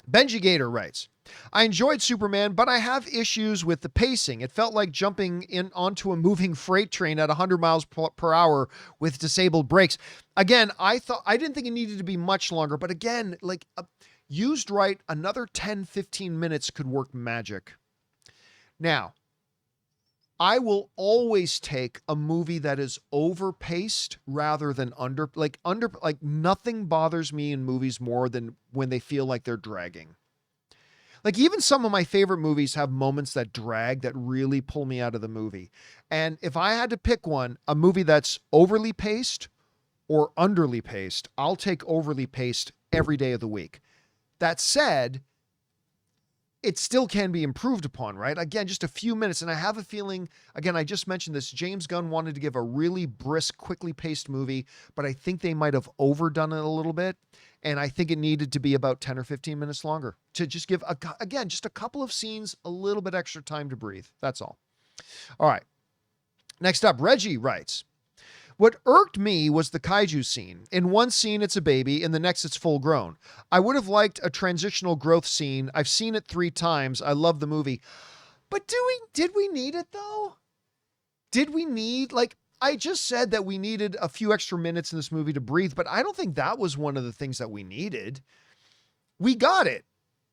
Benji Gator writes, I enjoyed Superman, but I have issues with the pacing. It felt like jumping in onto a moving freight train at 100 miles per hour with disabled brakes. Again, I didn't think it needed to be much longer, but again, like used right, another 10, 15 minutes could work magic. Now, I will always take a movie that is overpaced rather than like nothing bothers me in movies more than when they feel like they're dragging. Like even some of my favorite movies have moments that drag that really pull me out of the movie. And if I had to pick one, a movie that's overly paced or underly paced, I'll take overly paced every day of the week. That said, it still can be improved upon, right? Again, just a few minutes. And I have a feeling, again, I just mentioned this, James Gunn wanted to give a really brisk, quickly paced movie, but I think they might have overdone it a little bit. And I think it needed to be about 10 or 15 minutes longer to just give, again, just a couple of scenes, a little bit extra time to breathe. That's all. All right. Next up, Reggie writes, what irked me was the kaiju scene. In one scene, it's a baby. In the next, it's full grown. I would have liked a transitional growth scene. I've seen it 3 times. I love the movie. But did we need it though? Did we need, like, I just said that we needed a few extra minutes in this movie to breathe, but I don't think that was one of the things that we needed. We got it.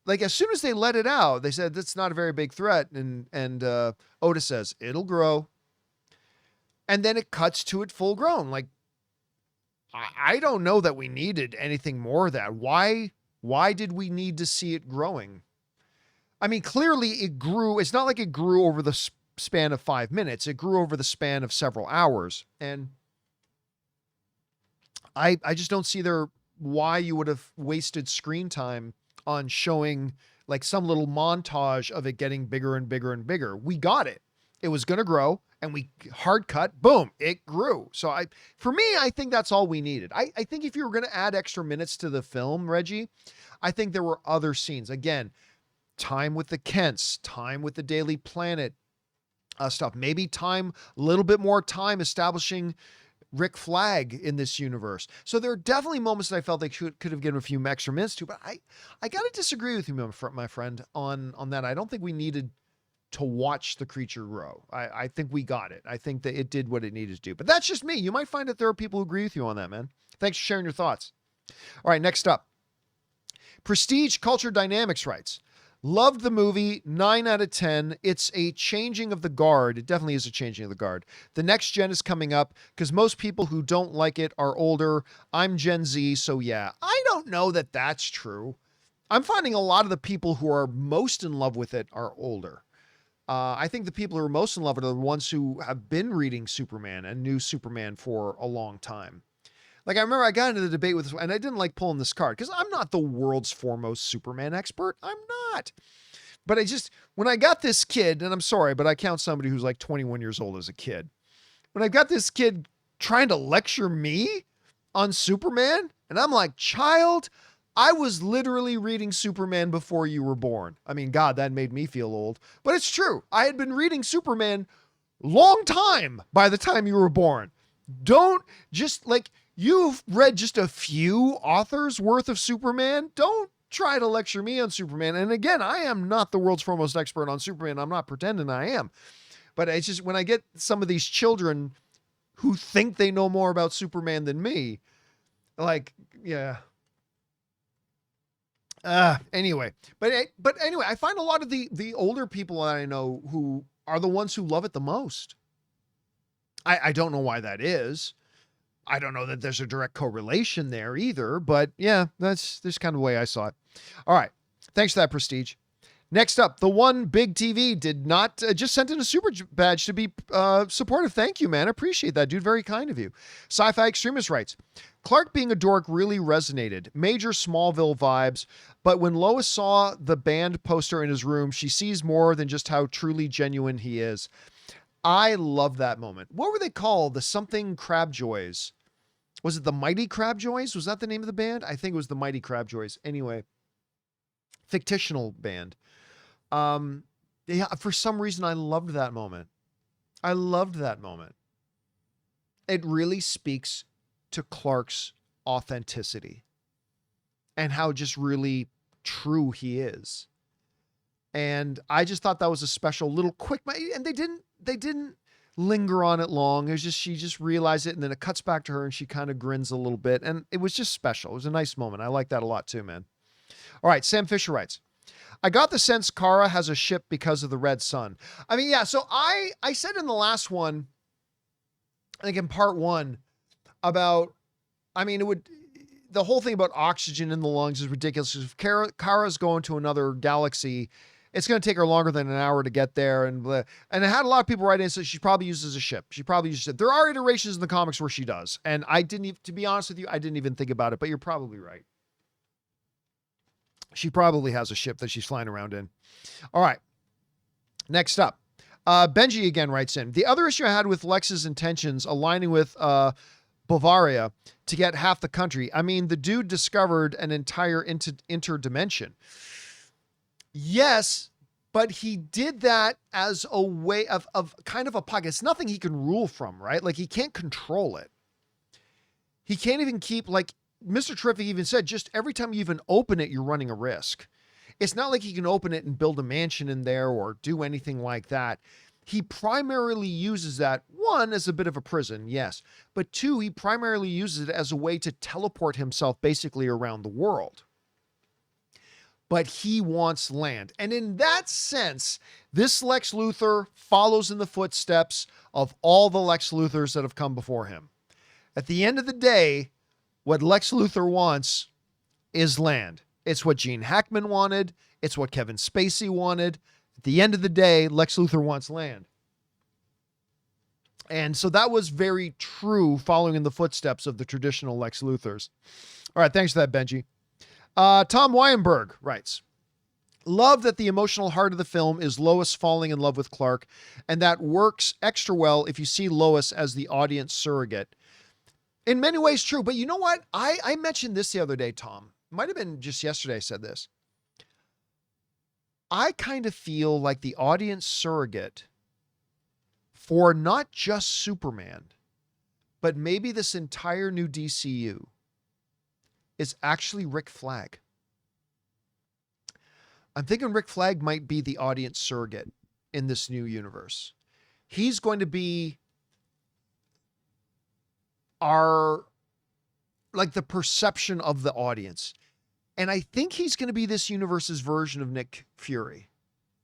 Like, as soon as they let it out, they said, that's not a very big threat. And Otis says, it'll grow. And then it cuts to it full grown. Like, I don't know that we needed anything more of that. Why did we need to see it growing? I mean, clearly it grew. It's not like it grew over the span of 5 minutes. It grew over the span of several hours. And I just don't see why you would have wasted screen time on showing like some little montage of it getting bigger and bigger and bigger. We got it. It was going to grow. And we hard cut, boom, it grew. So for me, I think that's all we needed. I think if you were going to add extra minutes to the film, Reggie, I think there were other scenes. Again, time with the Kents, time with the Daily Planet stuff. Maybe a little bit more time establishing Rick Flag in this universe. So there are definitely moments that I felt they could have given a few extra minutes to. But I got to disagree with you, my friend, on that. I don't think we needed to watch the creature grow. I think we got it. I think that it did what it needed to do. But that's just me. You might find that there are people who agree with you on that, man. Thanks for sharing your thoughts. All right, next up. Prestige Culture Dynamics writes, loved the movie, 9 out of 10. It's a changing of the guard. It definitely is a changing of the guard. The next gen is coming up because most people who don't like it are older. I'm Gen Z, so yeah. I don't know that that's true. I'm finding a lot of the people who are most in love with it are older. I think the people who are most in love with it are the ones who have been reading Superman and knew Superman for a long time. Like, I remember I got into the debate with this, and I didn't like pulling this card because I'm not the world's foremost Superman expert. I'm not. But when I got this kid, and I'm sorry, but I count somebody who's like 21 years old as a kid. When I got this kid trying to lecture me on Superman, and I'm like, child, I was literally reading Superman before you were born. I mean, God, that made me feel old, but it's true. I had been reading Superman long time by the time you were born. Don't just like, you've read just a few authors worth of Superman. Don't try to lecture me on Superman. And again, I am not the world's foremost expert on Superman. I'm not pretending I am, but it's just when I get some of these children who think they know more about Superman than me, like, yeah. Anyway, but anyway, I find a lot of the older people that I know who are the ones who love it the most. I don't know why that is. I don't know that there's a direct correlation there either, but yeah, that's kind of the way I saw it. All right. Thanks for that, Prestige. Next up, the one big TV did not just sent in a super badge to be supportive. Thank you, man. I appreciate that, dude. Very kind of you. Sci-Fi Extremist writes, Clark being a dork really resonated. Major Smallville vibes, but when Lois saw the band poster in his room, she sees more than just how truly genuine he is. I love that moment. What were they called? The something Crabjoys. Was it the Mighty Crabjoys? Was that the name of the band? I think it was the Mighty Crabjoys. Anyway, fictional band. Yeah, for some reason, I loved that moment. I loved that moment. It really speaks to Clark's authenticity and how just really true he is. And I just thought that was a special little quick, and they didn't linger on it long. It was just, she just realized it, and then it cuts back to her and she kind of grins a little bit, and it was just special. It was a nice moment. I like that a lot too, man. All right. Sam Fisher writes, I got the sense Kara has a ship because of the red sun. I mean, yeah. So I said in the last one, I think in part 1 about, I mean, the whole thing about oxygen in the lungs is ridiculous. If Kara's going to another galaxy, it's going to take her longer than an hour to get there. And it had a lot of people write in and say she probably uses a ship. She probably uses it. There are iterations in the comics where she does. And I didn't even, to be honest with you, I didn't even think about it, but you're probably right. She probably has a ship that she's flying around in. All right. Next up. Benji again writes in, the other issue I had with Lex's intentions aligning with Bavaria to get half the country. I mean, the dude discovered an entire interdimension. Yes, but he did that as a way of kind of a pocket. It's nothing he can rule from, right? Like, he can't control it. He can't even keep, like Mr. Terrific even said, just every time you even open it, you're running a risk. It's not like he can open it and build a mansion in there or do anything like that. He primarily uses that, one, as a bit of a prison, yes. But two, he primarily uses it as a way to teleport himself basically around the world. But he wants land. And in that sense, this Lex Luthor follows in the footsteps of all the Lex Luthors that have come before him. At the end of the day, what Lex Luthor wants is land. It's what Gene Hackman wanted. It's what Kevin Spacey wanted. At the end of the day, Lex Luthor wants land. And so that was very true, following in the footsteps of the traditional Lex Luthors. All right, thanks for that, Benji. Tom Weinberg writes, love that the emotional heart of the film is Lois falling in love with Clark, and that works extra well if you see Lois as the audience surrogate. In many ways, true. But you know what? I mentioned this the other day, Tom. Might have been just yesterday I said this. I kind of feel like the audience surrogate for not just Superman, but maybe this entire new DCU is actually Rick Flag. I'm thinking Rick Flag might be the audience surrogate in this new universe. He's going to be the perception of the audience. And I think he's going to be this universe's version of Nick Fury.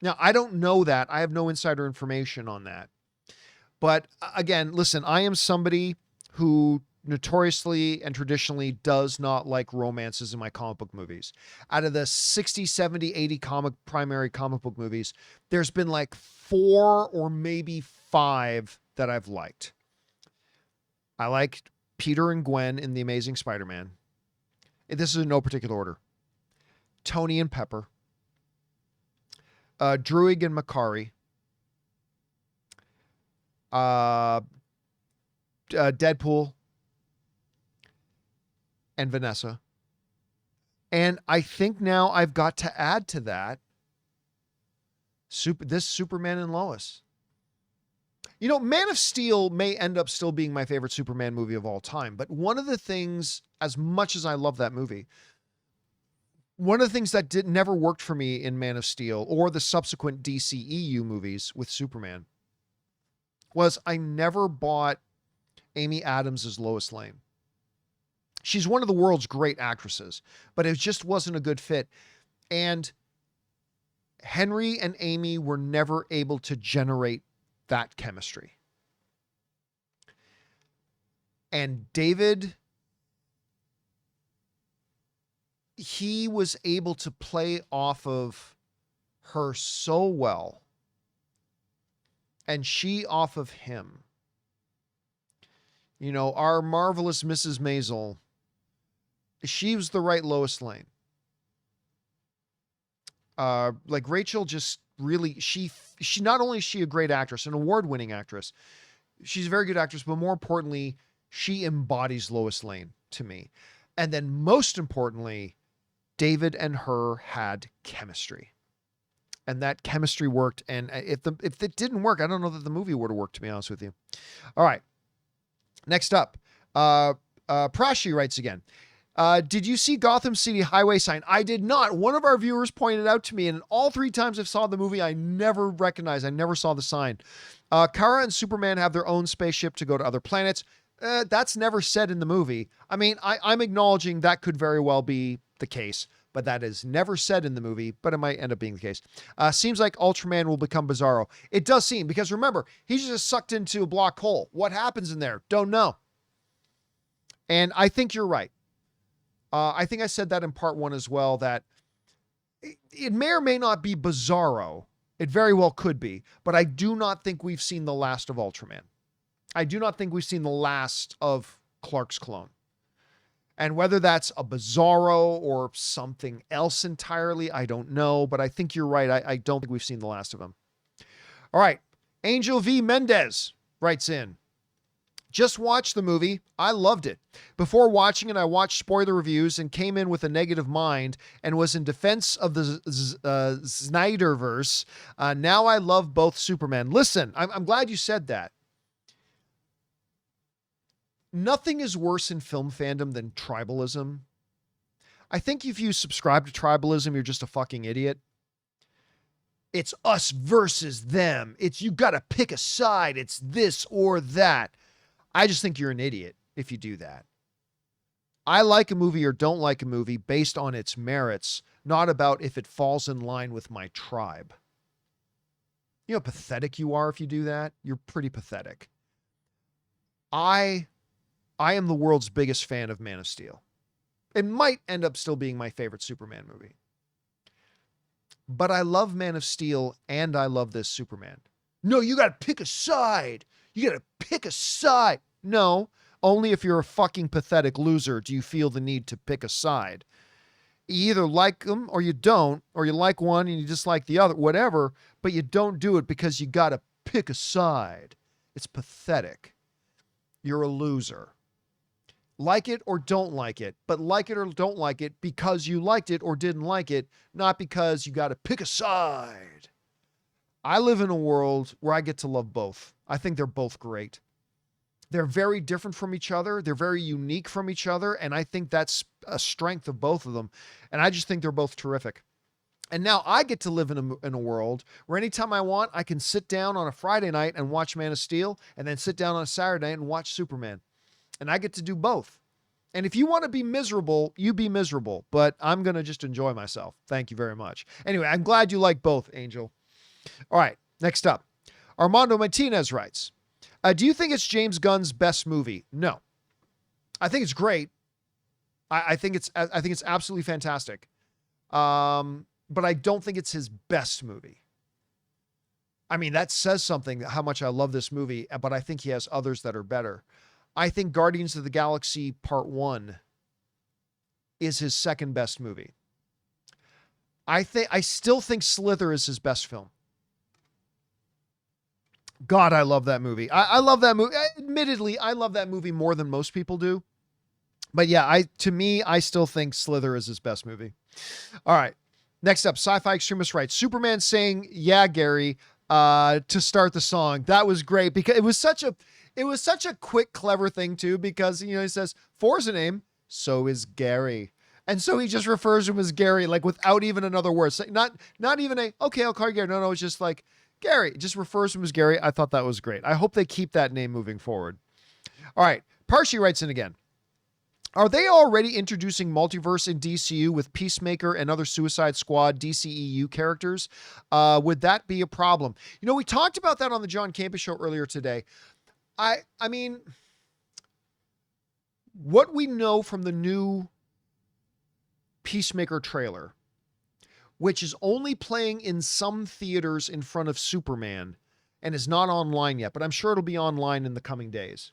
Now, I don't know that. I have no insider information on that. But again, listen, I am somebody who notoriously and traditionally does not like romances in my comic book movies. Out of the 60, 70, 80 primary comic book movies, there's been like 4 or maybe 5 that I've liked. I liked Peter and Gwen in The Amazing Spider-Man. This is in no particular order. Tony and Pepper. Druig and Makari. Deadpool and Vanessa. And I think now I've got to add to that this Superman and Lois. You know, Man of Steel may end up still being my favorite Superman movie of all time, but one of the things, as much as I love that movie, one of the things that never worked for me in Man of Steel or the subsequent DCEU movies with Superman was I never bought Amy Adams as Lois Lane. She's one of the world's great actresses, but it just wasn't a good fit. And Henry and Amy were never able to generate that chemistry. And David, he was able to play off of her so well, and she off of him. You know, our marvelous Mrs. Maisel, she was the right Lois Lane. Like Rachel just really, she not only is she a great actress, an award-winning actress, she's a very good actress, but more importantly, she embodies Lois Lane to me. And then most importantly, David and her had chemistry. And that chemistry worked. And if it didn't work, I don't know that the movie would have worked, to be honest with you. All right. Next up, Prashi writes again. Did you see Gotham City highway sign? I did not. One of our viewers pointed out to me, and all 3 times I saw the movie, I never recognized. I never saw the sign. Kara and Superman have their own spaceship to go to other planets. That's never said in the movie. I mean, I'm acknowledging that could very well be the case, but that is never said in the movie, but it might end up being the case. Seems like Ultraman will become Bizarro. It does seem, because remember, he's just sucked into a black hole. What happens in there? Don't know. And I think you're right. I think I said that in part 1 as well, that it may or may not be bizarro. It very well could be, but I do not think we've seen the last of Ultraman. I do not think we've seen the last of Clark's clone. And whether that's a bizarro or something else entirely, I don't know, but I think you're right. I don't think we've seen the last of him. All right. Angel V. Mendez writes in, just watched the movie. I loved it. Before watching it, I watched spoiler reviews and came in with a negative mind and was in defense of the Snyderverse. Now I love both Superman. Listen, I'm glad you said that. Nothing is worse in film fandom than tribalism. I think if you subscribe to tribalism, you're just a fucking idiot. It's us versus them. It's you got to pick a side. It's this or that. I just think you're an idiot if you do that. I like a movie or don't like a movie based on its merits, not about if it falls in line with my tribe. You know how pathetic you are if you do that? You're pretty pathetic. I am the world's biggest fan of Man of Steel. It might end up still being my favorite Superman movie. But I love Man of Steel and I love this Superman. No, you got to pick a side. You got to pick a side. No, only if you're a fucking pathetic loser do you feel the need to pick a side. You either like them or you don't, or you like one and you dislike the other, whatever, but you don't do it because you got to pick a side. It's pathetic. You're a loser. Like it or don't like it, but like it or don't like it because you liked it or didn't like it, not because you got to pick a side. I live in a world where I get to love both. I think they're both great. They're very different from each other. They're very unique from each other. And I think that's a strength of both of them. And I just think they're both terrific. And now I get to live in a world where anytime I want, I can sit down on a Friday night and watch Man of Steel and then sit down on a Saturday night and watch Superman. And I get to do both. And if you want to be miserable, you be miserable. But I'm going to just enjoy myself. Thank you very much. Anyway, I'm glad you like both, Angel. All right, next up. Armando Martinez writes, do you think it's James Gunn's best movie? No. I think it's great. I think it's absolutely fantastic. But I don't think it's his best movie. I mean, that says something, how much I love this movie, but I think he has others that are better. I think Guardians of the Galaxy Part 1 is his second best movie. I still think Slither is his best film. God, I love that movie. I love that movie. Admittedly, I love that movie more than most people do. But yeah, to me, I still think Slither is his best movie. All right. Next up, Sci-Fi Extremist writes, Superman saying, yeah, Gary, to start the song. That was great because it was such a quick, clever thing too, because, he says, Four's a name. So is Gary. And so he just refers to him as Gary, like without even another word. So not even okay, I'll call you Gary. No, it's just like Gary. It just refers to him as Gary. I thought that was great. I hope they keep that name moving forward. All right. Parshi writes in again. Are they already introducing Multiverse in DCU with Peacemaker and other Suicide Squad DCEU characters? Would that be a problem? We talked about that on the John Campea Show earlier today. I mean, what we know from the new Peacemaker trailer, which is only playing in some theaters in front of Superman and is not online yet, but I'm sure it'll be online in the coming days,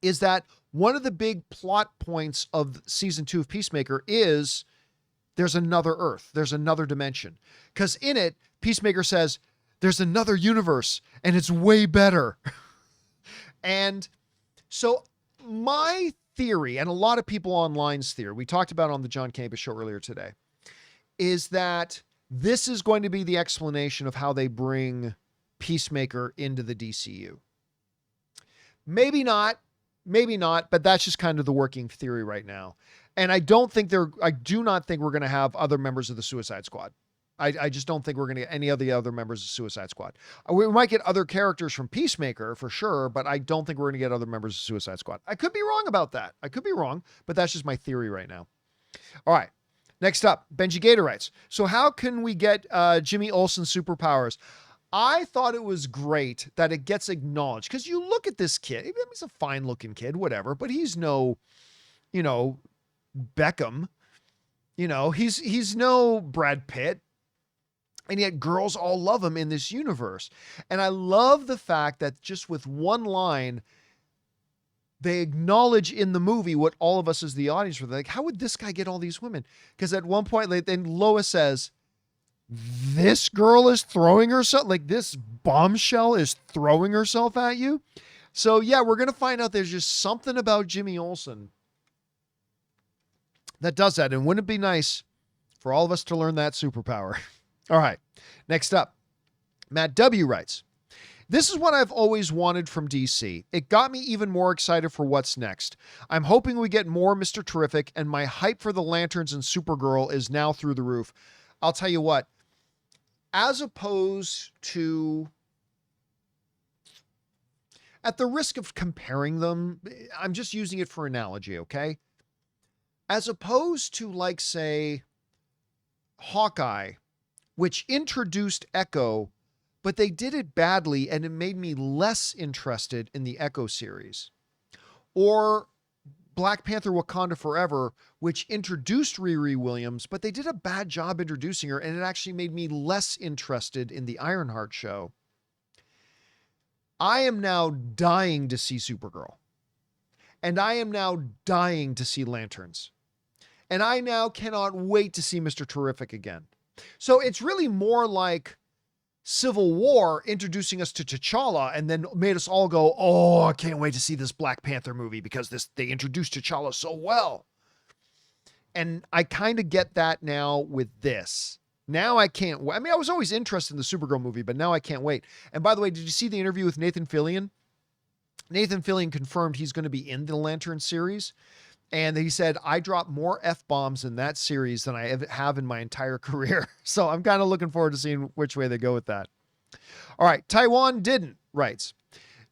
is that one of the big plot points of season 2 of Peacemaker is there's another Earth, there's another dimension. Because in it, Peacemaker says, there's another universe and it's way better. And so my theory, and a lot of people online's theory, we talked about on the John Campea Show earlier today, is that this is going to be the explanation of how they bring Peacemaker into the DCU. Maybe not, but that's just kind of the working theory right now. And I do not think we're going to have other members of the Suicide Squad. I just don't think we're going to get any of the other members of Suicide Squad. We might get other characters from Peacemaker for sure, but I don't think we're going to get other members of Suicide Squad. I could be wrong about that. I could be wrong, but that's just my theory right now. All right. Next up, Benji Gator writes, so how can we get Jimmy Olsen's superpowers? I thought it was great that it gets acknowledged, because you look at this kid, he's a fine looking kid, whatever, but he's no, Beckham. You know, he's no Brad Pitt. And yet girls all love him in this universe. And I love the fact that just with one line, they acknowledge in the movie what all of us as the audience were like, how would this guy get all these women? Because at one point, then Lois says, this girl is throwing herself, like this bombshell is throwing herself at you. So yeah, we're going to find out there's just something about Jimmy Olsen that does that. And wouldn't it be nice for all of us to learn that superpower? All right, next up, Matt W. writes, this is what I've always wanted from DC. It got me even more excited for what's next. I'm hoping we get more Mr. Terrific, and my hype for the Lanterns and Supergirl is now through the roof. I'll tell you what, as opposed to, at the risk of comparing them, I'm just using it for analogy, okay? As opposed to, like, say, Hawkeye, which introduced Echo, but they did it badly and it made me less interested in the Echo series. Or Black Panther Wakanda Forever, which introduced Riri Williams, but they did a bad job introducing her and it actually made me less interested in the Ironheart show. I am now dying to see Supergirl. And I am now dying to see Lanterns. And I now cannot wait to see Mr. Terrific again. So it's really more like Civil War introducing us to T'Challa and then made us all go, oh, I can't wait to see this Black Panther movie because they introduced T'Challa so well. And I kind of get that now with this. Now I can't wait. I mean, I was always interested in the Supergirl movie, but now I can't wait. And by the way, did you see the interview with Nathan Fillion? Nathan Fillion confirmed he's going to be in the Lantern series. And he said, I dropped more F-bombs in that series than I have in my entire career. So I'm kind of looking forward to seeing which way they go with that. All right. Taiwan Didn't writes,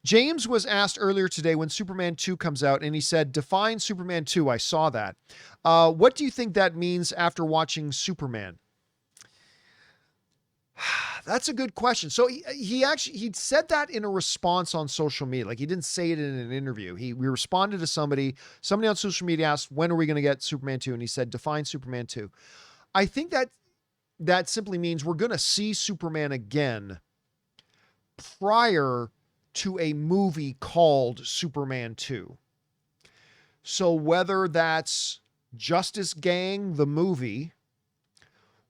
James was asked earlier today when Superman 2 comes out, and he said, define Superman 2. I saw that. What do you think that means after watching Superman? That's a good question. So he said that in a response on social media. Like he didn't say it in an interview. We responded to somebody on social media asked, when are we going to get Superman 2? And he said, define Superman 2. I think that simply means we're going to see Superman again prior to a movie called Superman 2. So whether that's Justice Gang, the movie,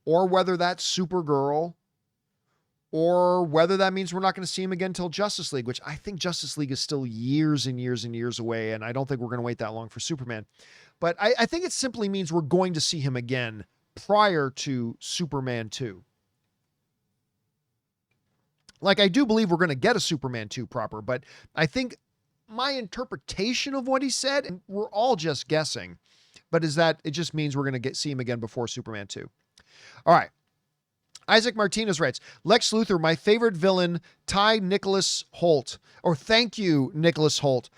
or whether that's Supergirl, or whether that means we're not going to see him again until Justice League, which I think Justice League is still years and years and years away, and I don't think we're going to wait that long for Superman. But I think it simply means we're going to see him again prior to Superman 2. Like, I do believe we're going to get a Superman 2 proper, but I think my interpretation of what he said, and we're all just guessing, but is that it just means we're going to see him again before Superman 2. All right. Isaac Martinez writes, Lex Luthor, my favorite villain, Ty Nicholas Hoult. Or thank you, Nicholas Hoult.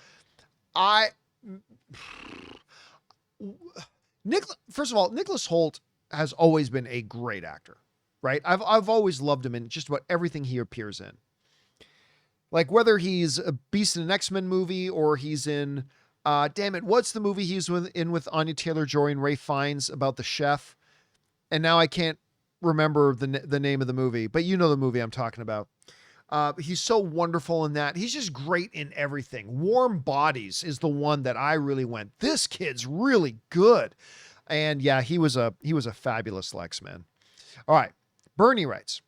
First of all, Nicholas Hoult has always been a great actor, right? I've always loved him in just about everything he appears in. Like whether he's a Beast in an X-Men movie or he's in, what's the movie he's in with Anya Taylor-Joy and Ray Fiennes about the chef? And now I can't remember the name of the movie, but you know the movie I'm talking about. He's so wonderful in that. He's just great in everything. Warm Bodies is the one that I really went, this kid's really good. And yeah, he was a fabulous Lex, man. All right. Bernie writes,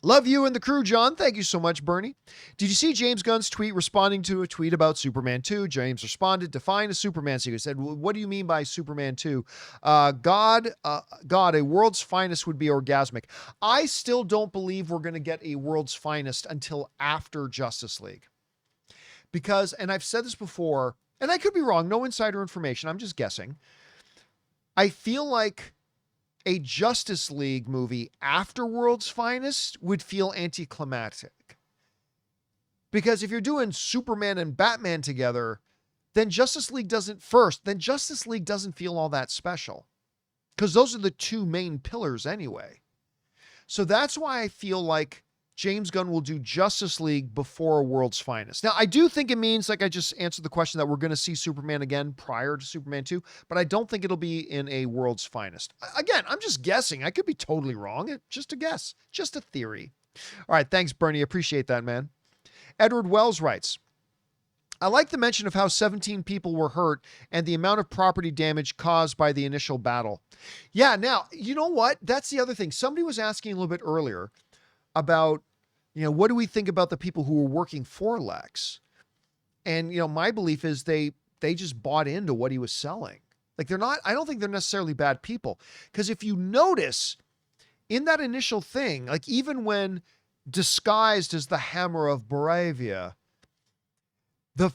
love you and the crew, John. Thank you so much, Bernie. Did you see James Gunn's tweet responding to a tweet about Superman 2? James responded, define a Superman sequel. He said, what do you mean by Superman 2? God, a world's finest would be orgasmic. I still don't believe we're going to get a world's finest until after Justice League. Because, and I've said this before, and I could be wrong, no insider information, I'm just guessing. I feel like a Justice League movie after World's Finest would feel anticlimactic. Because if you're doing Superman and Batman together, then Justice League doesn't feel all that special. Because those are the two main pillars anyway. So that's why I feel like James Gunn will do Justice League before World's Finest. Now, I do think it means, like I just answered the question, that we're going to see Superman again prior to Superman 2, but I don't think it'll be in a World's Finest. Again, I'm just guessing. I could be totally wrong. It's just a guess, just a theory. All right, thanks, Bernie. Appreciate that, man. Edward Wells writes, I like the mention of how 17 people were hurt and the amount of property damage caused by the initial battle. Yeah, now, you know what? That's the other thing. Somebody was asking a little bit earlier about, what do we think about the people who were working for Lex? And, my belief is they just bought into what he was selling. Like I don't think they're necessarily bad people. Because if you notice in that initial thing, like even when disguised as the Hammer of Baravia,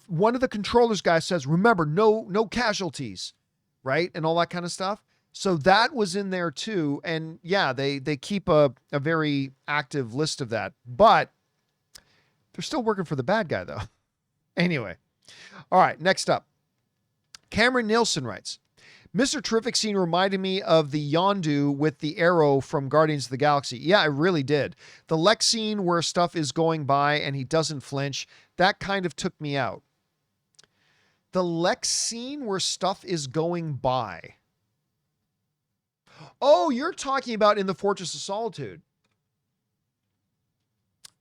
one of the controllers guys says, remember, no casualties, right? And all that kind of stuff. So that was in there too. And yeah, they keep a very active list of that, but they're still working for the bad guy though. Anyway. All right. Next up, Cameron Nielsen writes, Mr. Terrific scene reminded me of the Yondu with the arrow from Guardians of the Galaxy. Yeah, it really did. The Lex scene where stuff is going by and he doesn't flinch, that kind of took me out. The Lex scene where stuff is going by. Oh, you're talking about in the Fortress of Solitude.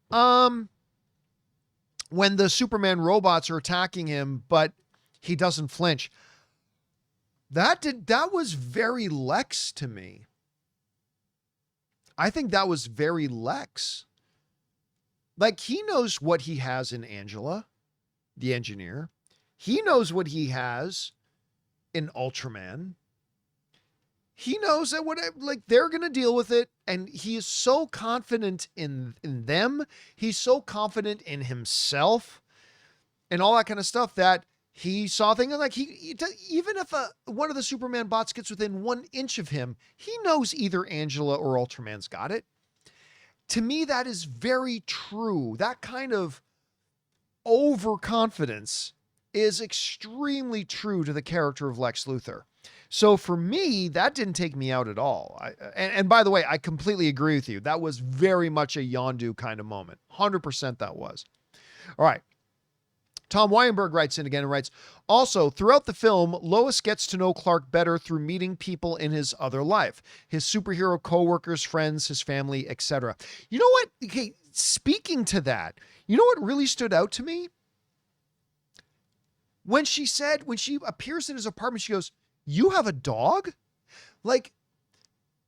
When the Superman robots are attacking him, but he doesn't flinch. That was very Lex to me. I think that was very Lex. Like, he knows what he has in Angela, the engineer. He knows what he has in Ultraman. He knows that they're going to deal with it. And he is so confident in them. He's so confident in himself and all that kind of stuff that he saw things like even if one of the Superman bots gets within 1 inch of him, he knows either Angela or Ultraman's got it. To me, that is very true. That kind of overconfidence is extremely true to the character of Lex Luthor. So for me, that didn't take me out at all. And by the way, I completely agree with you. That was very much a Yondu kind of moment. 100% that was. All right. Tom Weinberg writes in again and writes, also, throughout the film, Lois gets to know Clark better through meeting people in his other life, his superhero coworkers, friends, his family, etc. You know what? Okay, speaking to that, you know what really stood out to me? When she appears in his apartment, she goes, you have a dog? Like,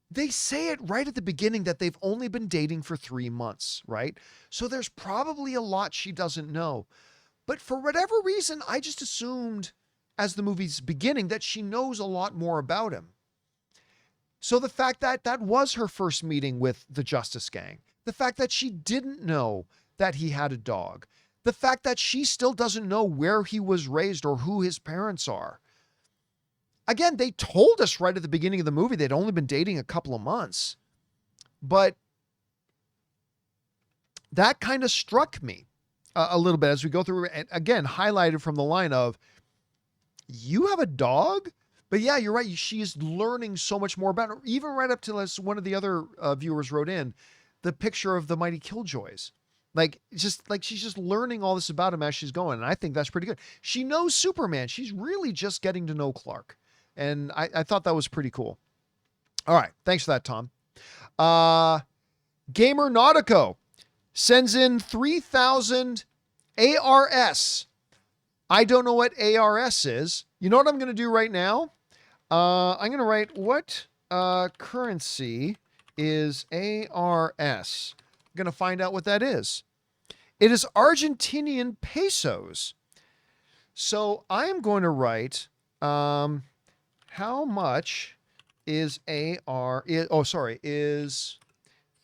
they say it right at the beginning that they've only been dating for 3 months, right? So there's probably a lot she doesn't know. But for whatever reason, I just assumed as the movie's beginning that she knows a lot more about him. So the fact that that was her first meeting with the Justice Gang, the fact that she didn't know that he had a dog, the fact that she still doesn't know where he was raised or who his parents are. Again, they told us right at the beginning of the movie they'd only been dating a couple of months. But that kind of struck me a little bit as we go through, and again, highlighted from the line of, you have a dog? But yeah, you're right. She is learning so much more about her, even right up to, as one of the other viewers wrote in, the picture of the Mighty Killjoys. Like, just like she's just learning all this about him as she's going. And I think that's pretty good. She knows Superman. She's really just getting to know Clark. And I thought that was pretty cool. All right. Thanks for that, Tom. Gamer Nautico sends in 3,000 ARS. I don't know what ARS is. You know what I'm going to do right now? I'm going to write, what currency is ARS? I'm going to find out what that is. It is Argentinian pesos. So I am going to write, how much is is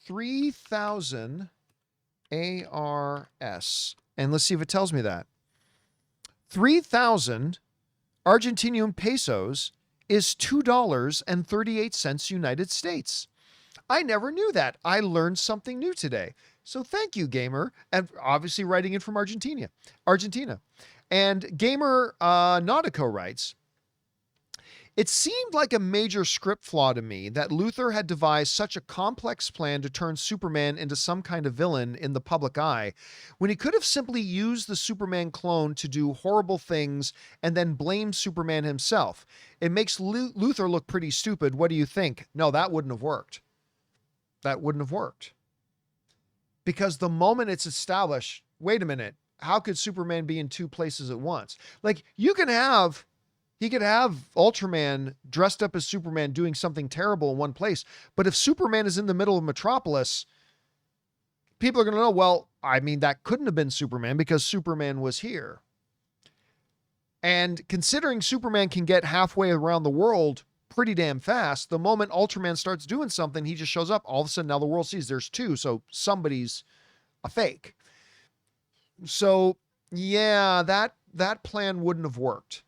3,000 ARS. And let's see if it tells me that. 3,000 Argentinian pesos is $2.38 United States. I never knew that. I learned something new today. So thank you, Gamer. And obviously writing in from Argentina. And Gamer Nautico writes, It seemed like a major script flaw to me that Luthor had devised such a complex plan to turn Superman into some kind of villain in the public eye, when he could have simply used the Superman clone to do horrible things and then blame Superman himself. It makes Luthor look pretty stupid. What do you think? No, that wouldn't have worked. That wouldn't have worked. Because the moment it's established, wait a minute, how could Superman be in two places at once? Like, he could have Ultraman dressed up as Superman doing something terrible in one place. But if Superman is in the middle of Metropolis, people are going to know, well, I mean, that couldn't have been Superman because Superman was here. And considering Superman can get halfway around the world pretty damn fast, the moment Ultraman starts doing something, he just shows up. All of a sudden, now the world sees there's two. So somebody's a fake. So yeah, that plan wouldn't have worked.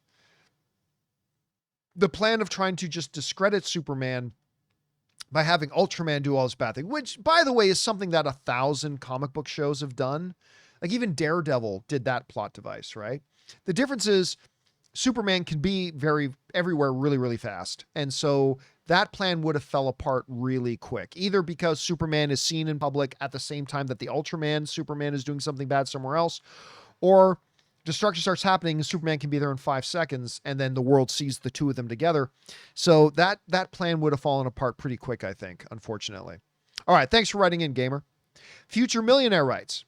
The plan of trying to just discredit Superman by having Ultraman do all this bad thing, which, by the way, is something that 1,000 comic book shows have done. Like even Daredevil did that plot device, right? The difference is Superman can be everywhere really, really fast. And so that plan would have fell apart really quick, either because Superman is seen in public at the same time that the Ultraman Superman is doing something bad somewhere else, or destruction starts happening and Superman can be there in 5 seconds and then the world sees the two of them together. So that plan would have fallen apart pretty quick, I think, unfortunately. All right. Thanks for writing in, Gamer. Future Millionaire writes,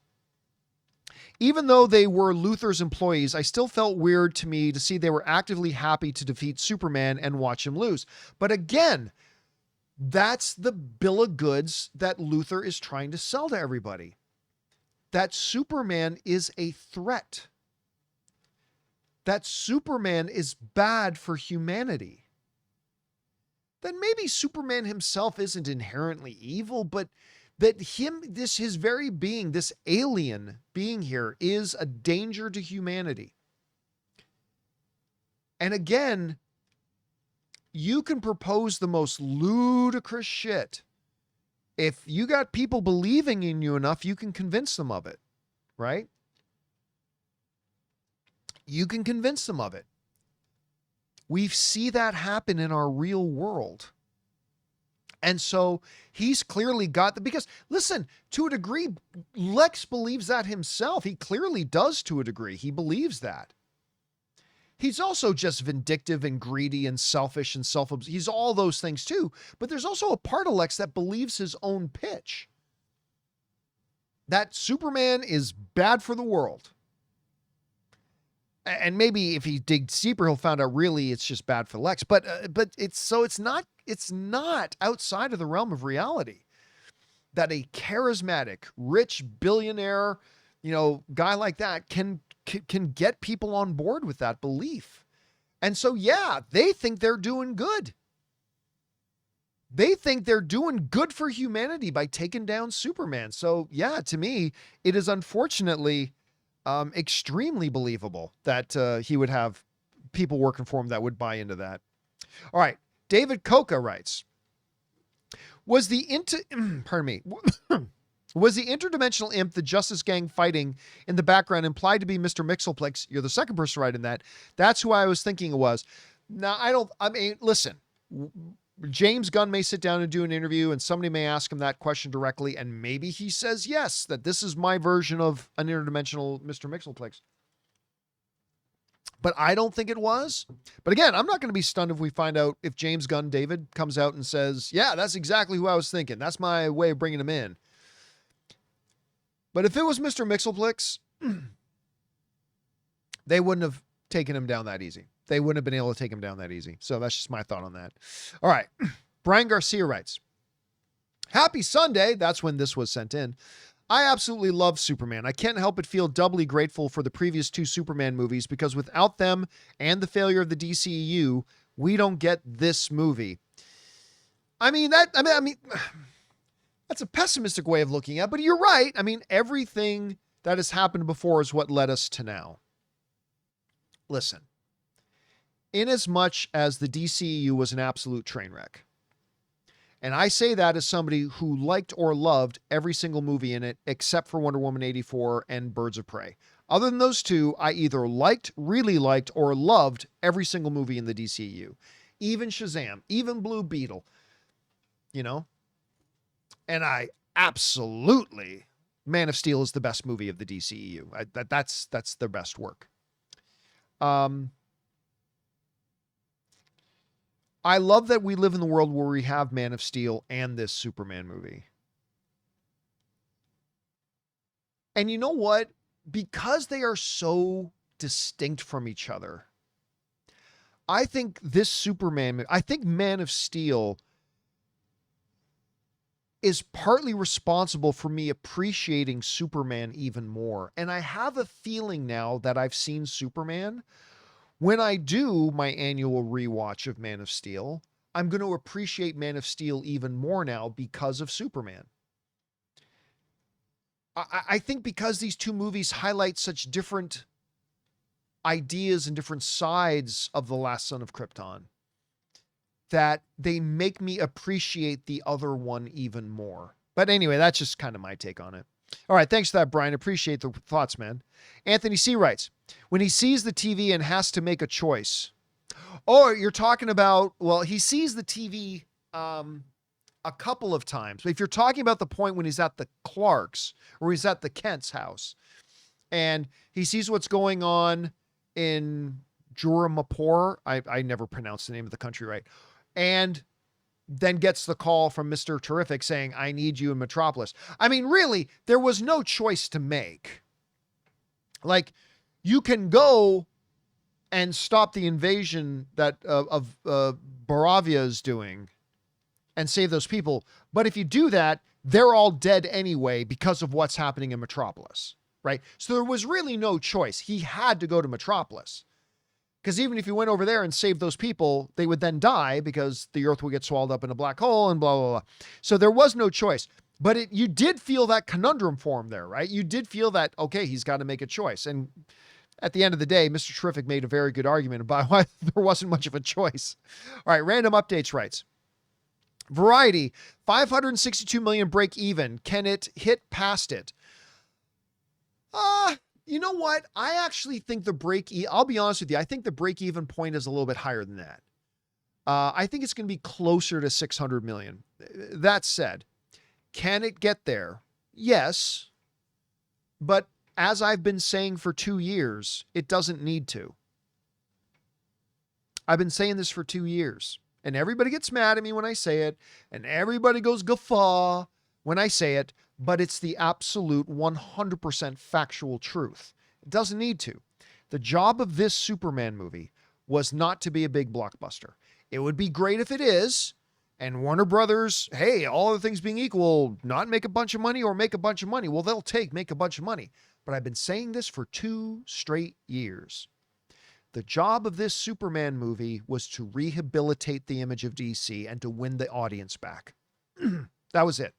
even though they were Luthor's employees, I still felt weird to me to see they were actively happy to defeat Superman and watch him lose. But again, that's the bill of goods that Luthor is trying to sell to everybody. That Superman is a threat. That Superman is bad for humanity. Then maybe Superman himself isn't inherently evil, but that his very being, this alien being here, is a danger to humanity. And again, you can propose the most ludicrous shit. If you got people believing in you enough, you can convince them of it, right? You can convince them of it. We see that happen in our real world. And so he's clearly got because listen, to a degree, Lex believes that himself. He clearly does to a degree. He believes that. He's also just vindictive and greedy and selfish and he's all those things too. But there's also a part of Lex that believes his own pitch. That Superman is bad for the world. And maybe if he digs deeper, he'll find out really it's just bad for Lex. But it's not outside of the realm of reality that a charismatic, rich billionaire, guy like that can get people on board with that belief. And so, yeah, they think they're doing good. They think they're doing good for humanity by taking down Superman. So, yeah, to me, it is unfortunately extremely believable that he would have people working for him that would buy into that. All right. David Coca writes, was the interdimensional imp the Justice Gang fighting in the background implied to be Mr. Mxyzptlk? You're the second person writing that. That's who I was thinking it was. Now, listen, James Gunn may sit down and do an interview and somebody may ask him that question directly. And maybe he says, yes, that this is my version of an interdimensional Mr. Mxyzptlk. But I don't think it was. But again, I'm not going to be stunned if we find out if James Gunn, David, comes out and says, yeah, that's exactly who I was thinking. That's my way of bringing him in. But if it was Mr. Mxyzptlk, they wouldn't have taken him down that easy. They wouldn't have been able to take him down that easy. So that's just my thought on that. All right. Brian Garcia writes, happy Sunday. That's when this was sent in. I absolutely love Superman. I can't help but feel doubly grateful for the previous 2 Superman movies because without them and the failure of the DCEU, we don't get this movie. I mean, that's a pessimistic way of looking at it, but you're right. I mean, everything that has happened before is what led us to now. Listen, inasmuch as the DCEU was an absolute train wreck, and I say that as somebody who liked or loved every single movie in it, except for Wonder Woman 84 and Birds of Prey. Other than those 2, I either liked, really liked, or loved every single movie in the DCEU. even Shazam, even Blue Beetle, you know? And I absolutely, Man of Steel is the best movie of the DCEU. That's their best work. I love that we live in the world where we have Man of Steel and this Superman movie. And you know what? Because they are so distinct from each other, I think this Superman, I think Man of Steel is partly responsible for me appreciating Superman even more. And I have a feeling now that I've seen Superman, when I do my annual rewatch of Man of Steel, I'm going to appreciate Man of Steel even more now because of Superman. I think because these two movies highlight such different ideas and different sides of the Last Son of Krypton, that they make me appreciate the other one even more. But anyway, that's just kind of my take on it. All right, thanks for that, Brian. Appreciate the thoughts, man. Anthony C. writes, when he sees the TV and has to make a choice. Oh, you're talking about, well, he sees the TV a couple of times. But if you're talking about the point when he's at the Clarks or he's at the Kent's house and he sees what's going on in Jor-El, I never pronounced the name of the country right, and then gets the call from Mr. Terrific saying, I need you in Metropolis. I mean, really, there was no choice to make. Like, you can go and stop the invasion that of Baravia is doing and save those people. But if you do that, they're all dead anyway because of what's happening in Metropolis, right? So there was really no choice. He had to go to Metropolis. Because even if you went over there and saved those people, they would then die because the earth would get swallowed up in a black hole and blah, blah, blah. So there was no choice. But you did feel that conundrum for him there, right? You did feel that, okay, he's got to make a choice. And at the end of the day, Mr. Terrific made a very good argument about why there wasn't much of a choice. All right, Random Updates writes, Variety, 562 million break even. Can it hit past it? You know what? I actually think I'll be honest with you. I think the break-even point is a little bit higher than that. I think it's going to be closer to 600 million. That said, can it get there? Yes. But as I've been saying for 2 years, it doesn't need to. I've been saying this for 2 years. And everybody gets mad at me when I say it. And everybody goes guffaw when I say it. But it's the absolute 100% factual truth. It doesn't need to. The job of this Superman movie was not to be a big blockbuster. It would be great if it is, and Warner Brothers, hey, all other things being equal, not make a bunch of money or make a bunch of money. Well, they'll make a bunch of money. But I've been saying this for 2 straight years. The job of this Superman movie was to rehabilitate the image of DC and to win the audience back. That was it.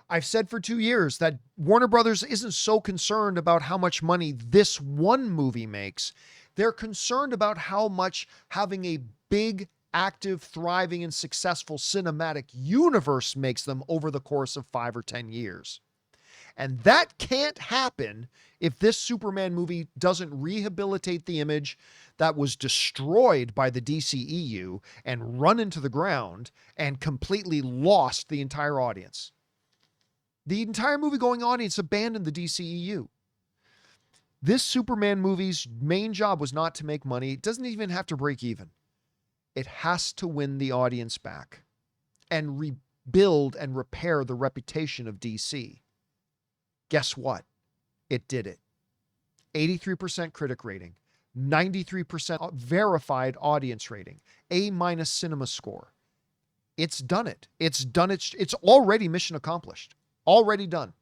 I've said for 2 years that Warner Brothers isn't so concerned about how much money this one movie makes. They're concerned about how much having a big, active, thriving, and successful cinematic universe makes them over the course of 5 or 10 years. And that can't happen if this Superman movie doesn't rehabilitate the image that was destroyed by the DCEU and run into the ground and completely lost the entire audience. The entire movie-going audience abandoned the DCEU. This Superman movie's main job was not to make money. It doesn't even have to break even. It has to win the audience back and rebuild and repair the reputation of DC. Guess what? It did it. 83% critic rating, 93% verified audience rating, A- cinema score. It's done it. It's already mission accomplished. Already done.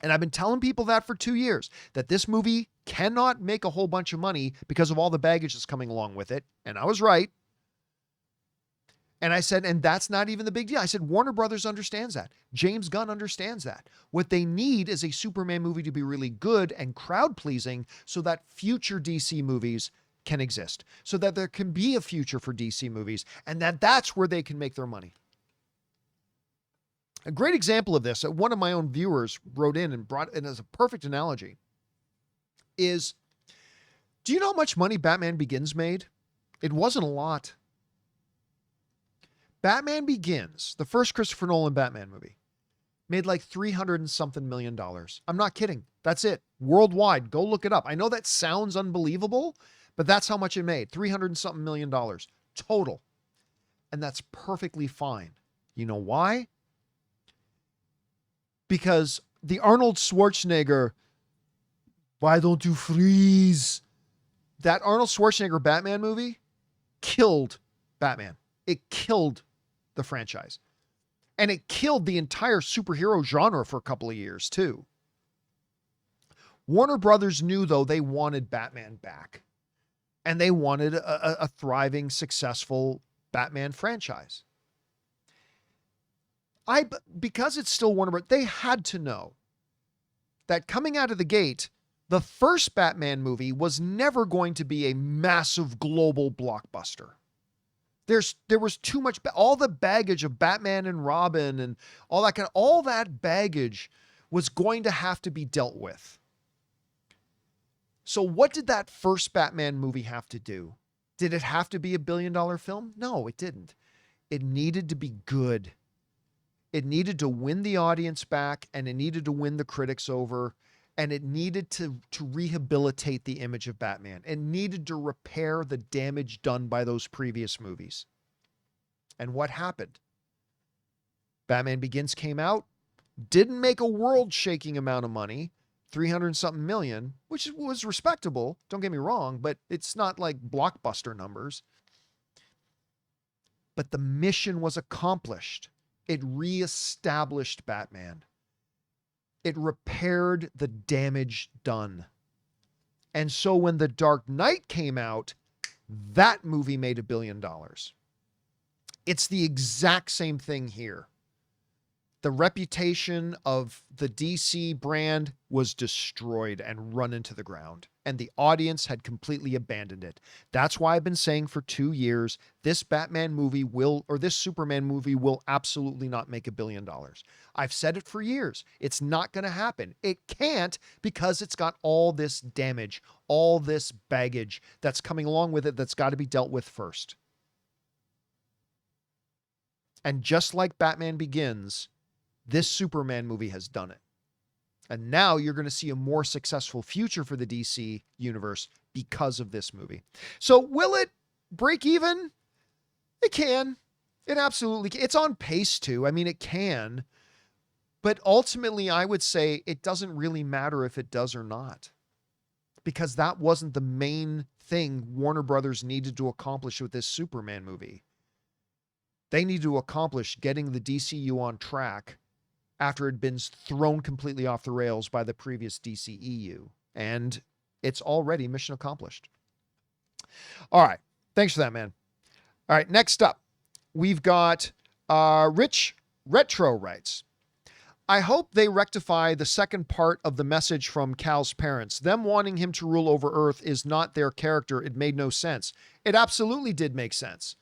And I've been telling people that for 2 years, that this movie cannot make a whole bunch of money because of all the baggage that's coming along with it. And I was right. And I said, and that's not even the big deal. I said, Warner Brothers understands that. James Gunn understands that. What they need is a Superman movie to be really good and crowd-pleasing so that future DC movies can exist. So that there can be a future for DC movies and that's where they can make their money. A great example of this, one of my own viewers wrote in and brought in as a perfect analogy, is, do you know how much money Batman Begins made? It wasn't a lot. Batman Begins, the first Christopher Nolan Batman movie, made like $300 and something million. I'm not kidding. That's it. Worldwide. Go look it up. I know that sounds unbelievable, but that's how much it made. $300 and something million total. And that's perfectly fine. You know why? Because the Arnold Schwarzenegger, why don't you freeze? That Arnold Schwarzenegger Batman movie killed Batman. It killed the franchise. And it killed the entire superhero genre for a couple of years too. Warner Brothers knew, though, they wanted Batman back. And they wanted a thriving, successful Batman franchise. Because it's still Warner Brothers, they had to know that coming out of the gate, the first Batman movie was never going to be a massive global blockbuster. There was too much, all the baggage of Batman and Robin and all that baggage was going to have to be dealt with. So what did that first Batman movie have to do? Did it have to be $1 billion film? No, it didn't. It needed to be good. It needed to win the audience back, and it needed to win the critics over, and it needed to rehabilitate the image of Batman. It needed to repair the damage done by those previous movies. And what happened? Batman Begins came out, didn't make a world-shaking amount of money, 300 something million, which was respectable, don't get me wrong, but it's not like blockbuster numbers. But the mission was accomplished. It reestablished Batman. It repaired the damage done. And so when The Dark Knight came out, that movie made $1 billion. It's the exact same thing here. The reputation of the DC brand was destroyed and run into the ground, and the audience had completely abandoned it. That's why I've been saying for 2 years, this Superman movie will absolutely not make $1 billion. I've said it for years. It's not going to happen. It can't, because it's got all this damage, all this baggage that's coming along with it that's got to be dealt with first. And just like Batman Begins, this Superman movie has done it. And now you're going to see a more successful future for the DC universe because of this movie. So will it break even? It can. It absolutely can. It's on pace to. I mean, it can. But ultimately, I would say it doesn't really matter if it does or not. Because that wasn't the main thing Warner Brothers needed to accomplish with this Superman movie. They need to accomplish getting the DCU on track after it had been thrown completely off the rails by the previous DCEU. And it's already mission accomplished. All right. Thanks for that, man. All right. Next up, we've got Rich Retro writes, I hope they rectify the second part of the message from Cal's parents. Them wanting him to rule over Earth is not their character. It made no sense. It absolutely did make sense.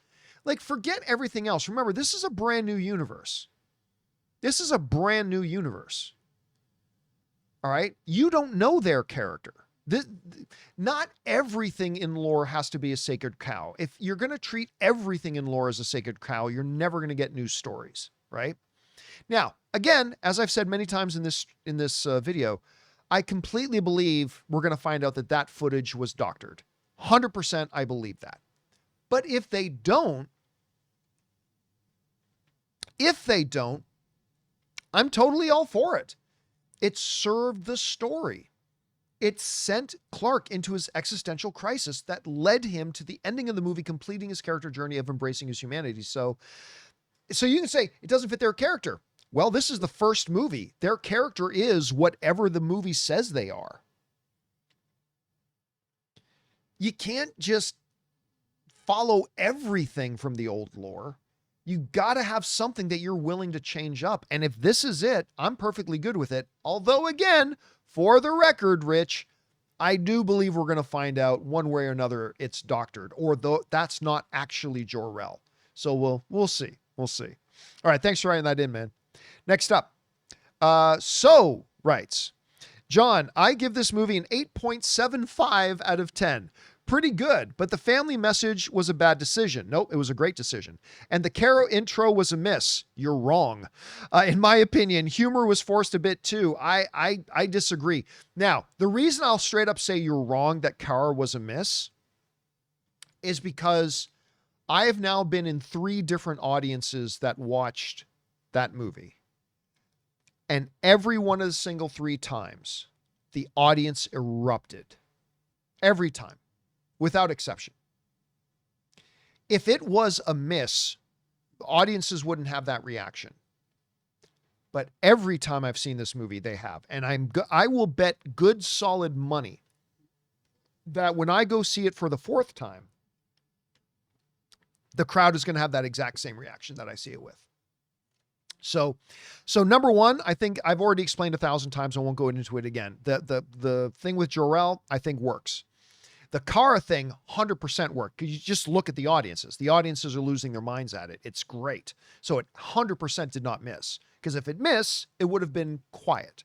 Like, forget everything else. Remember, this is a brand new universe. This is a brand new universe. All right? You don't know their character. Not everything in lore has to be a sacred cow. If you're going to treat everything in lore as a sacred cow, you're never going to get new stories, right? Now, again, as I've said many times in this video, I completely believe we're going to find out that footage was doctored. 100% I believe that. But if they don't, I'm totally all for it. It served the story. It sent Clark into his existential crisis that led him to the ending of the movie, completing his character journey of embracing his humanity. So you can say it doesn't fit their character. Well, this is the first movie. Their character is whatever the movie says they are. You can't just follow everything from the old lore. You got to have something that you're willing to change up. And if this is it, I'm perfectly good with it. Although, again, for the record, Rich, I do believe we're going to find out one way or another it's doctored, or though that's not actually Jor-El. So we'll see. We'll see. All right. Thanks for writing that in, man. Next up. So writes, John, I give this movie an 8.75 out of 10. pretty good, but the family message was a bad decision. Nope, it was a great decision. And the Caro intro was a miss. You're wrong. In my opinion, humor was forced a bit too. I disagree. Now, the reason I'll straight up say you're wrong that Caro was a miss is because I have now been in 3 different audiences that watched that movie. And every one of the single 3 times, the audience erupted. Every time, without exception. If it was a miss, audiences wouldn't have that reaction. But every time I've seen this movie, they have. And I will bet good solid money that when I go see it for the 4th time, the crowd is going to have that exact same reaction that I see it with. So number one, I think I've already explained 1,000 times. I won't go into it again. The thing with Jor-El, I think works. The Kara thing, 100% worked. Because you just look at the audiences. The audiences are losing their minds at it. It's great. So it 100% did not miss. Because if it missed, it would have been quiet.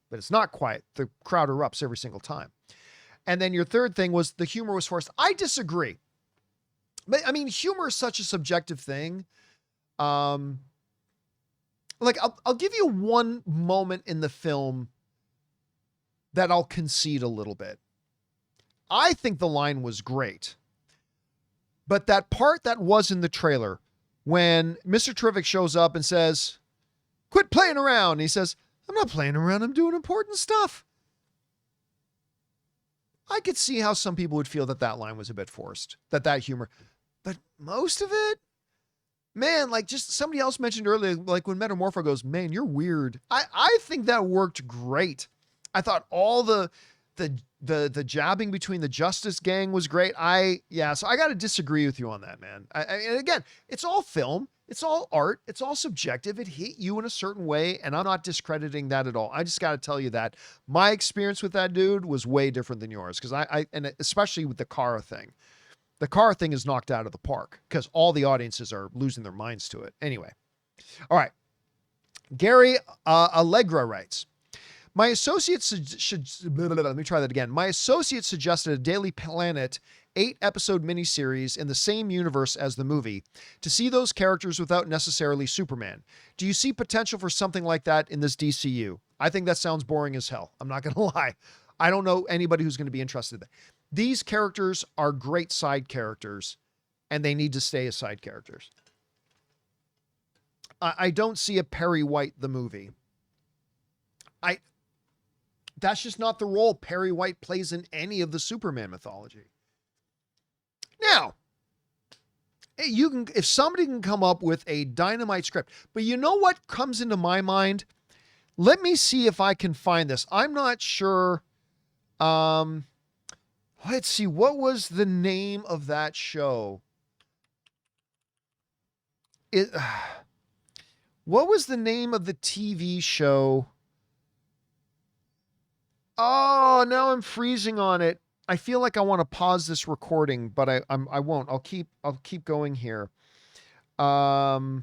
But it's not quiet. The crowd erupts every single time. And then your third thing was the humor was forced. I disagree. But I mean, humor is such a subjective thing. Like I'll give you one moment in the film that I'll concede a little bit. I think the line was great. But that part that was in the trailer when Mr. Terrific shows up and says, "Quit playing around." And he says, "I'm not playing around. I'm doing important stuff." I could see how some people would feel that that line was a bit forced, that humor. But most of it, man, like just somebody else mentioned earlier, like when Metamorpho goes, "Man, you're weird." I think that worked great. I thought all the jabbing between the Justice Gang was great. So I got to disagree with you on that, man. And again, it's all film. It's all art. It's all subjective. It hit you in a certain way, and I'm not discrediting that at all. I just got to tell you that my experience with that dude was way different than yours, because and especially with the Kara thing. The Kara thing is knocked out of the park because all the audiences are losing their minds to it. Anyway. All right. Gary Allegra writes, my associate let me try that again. My associate suggested a Daily Planet 8-episode miniseries in the same universe as the movie to see those characters without necessarily Superman. Do you see potential for something like that in this DCU? I think that sounds boring as hell. I'm not going to lie. I don't know anybody who's going to be interested in that. These characters are great side characters, and they need to stay as side characters. I don't see a Perry White the movie. That's just not the role Perry White plays in any of the Superman mythology. Now, if somebody can come up with a dynamite script, but you know what comes into my mind? Let me see if I can find this. I'm not sure. Let's see. What was the name of that show? What was the name of the TV show? Oh, now I'm freezing on it. I feel like I want to pause this recording, but I won't. I'll keep going here. Not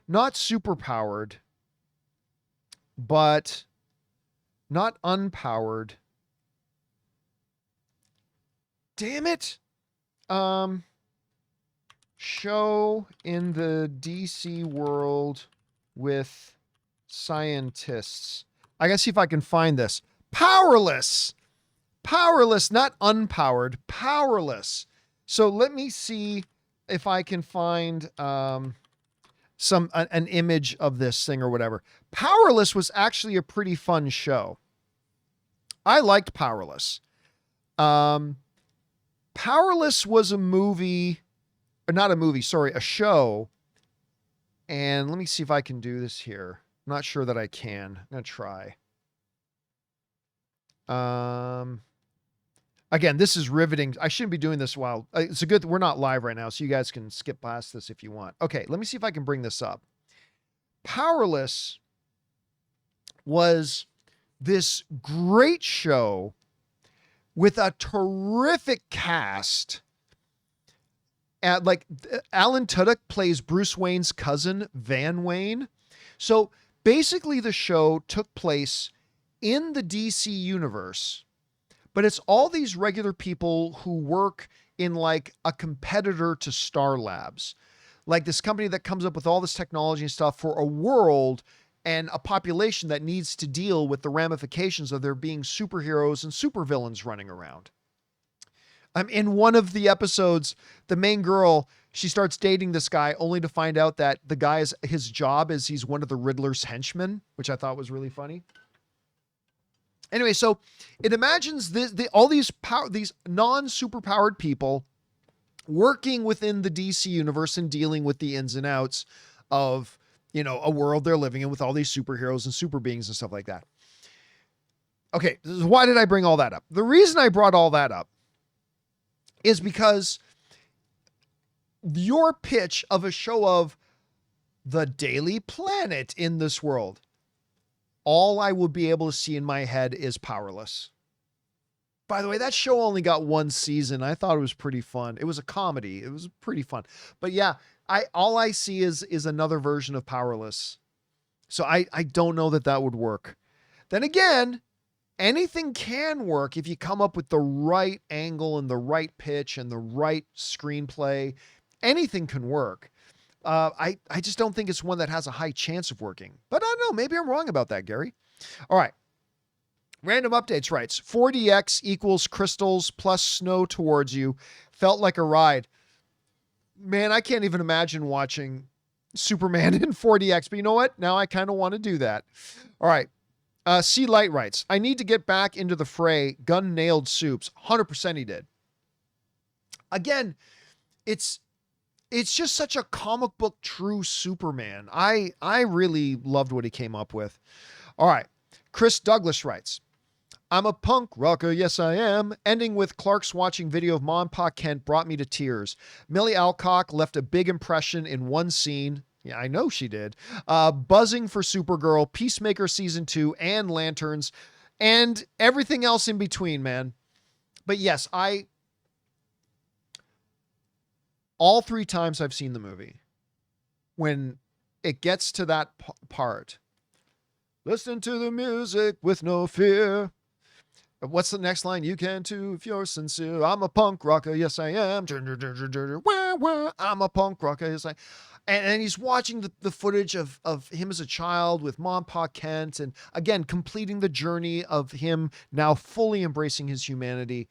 superpowered, but not unpowered. Damn it. Show in the DC world with scientists. I gotta see if I can find this. Powerless, not unpowered, powerless. So let me see if I can find an image of this thing or whatever. Powerless was actually a pretty fun show. I liked Powerless. Powerless was a show. And let me see if I can do this here. I'm not sure that I can. I'm going to try. Again, this is riveting. I shouldn't be doing this while it's we're not live right now, so you guys can skip past this if you want. Okay, let me see if I can bring this up. Powerless was this great show with a terrific cast. Like Alan Tudyk plays Bruce Wayne's cousin, Van Wayne. So basically the show took place in the DC universe, but it's all these regular people who work in like a competitor to Star Labs, like this company that comes up with all this technology and stuff for a world and a population that needs to deal with the ramifications of there being superheroes and supervillains running around. In one of the episodes, the main girl, she starts dating this guy only to find out that the guy's, his job is he's one of the Riddler's henchmen, which I thought was really funny. Anyway, so it imagines all these non-superpowered people working within the DC universe and dealing with the ins and outs of, you know, a world they're living in with all these superheroes and super beings and stuff like that. Okay, why did I bring all that up? The reason I brought all that up is because your pitch of a show of the Daily Planet in this world, all I would be able to see in my head is Powerless. By the way, that show only got one season. I thought it was pretty fun. It was a comedy. It was pretty fun. But yeah, all I see is another version of Powerless. So I don't know that would work. Then again, anything can work if you come up with the right angle and the right pitch and the right screenplay. Anything can work. I just don't think it's one that has a high chance of working. But I don't know. Maybe I'm wrong about that, Gary. All right. Random Updates writes, 4DX equals crystals plus snow towards you. Felt like a ride. Man, I can't even imagine watching Superman in 4DX. But you know what? Now I kind of want to do that. All right. C Light writes, I need to get back into the fray. Gunn nailed Supes. 100% he did. Again, it's just such a comic book true Superman. I really loved what he came up with. All right. Chris Douglas writes, I'm a punk rocker, yes I am. Ending with Clark's watching video of Mom and Pa Kent brought me to tears. Millie Alcock left a big impression in one scene. Yeah, I know she did. Buzzing for Supergirl, Peacemaker Season 2, and Lanterns, and everything else in between, man. But yes, all 3 times I've seen the movie, when it gets to that part, listen to the music with no fear. What's the next line? You can too if you're sincere. I'm a punk rocker, yes I am. I'm a punk rocker, yes I am. And he's watching the footage of him as a child with Mom, Pa Kent, and again, completing the journey of him now fully embracing his humanity.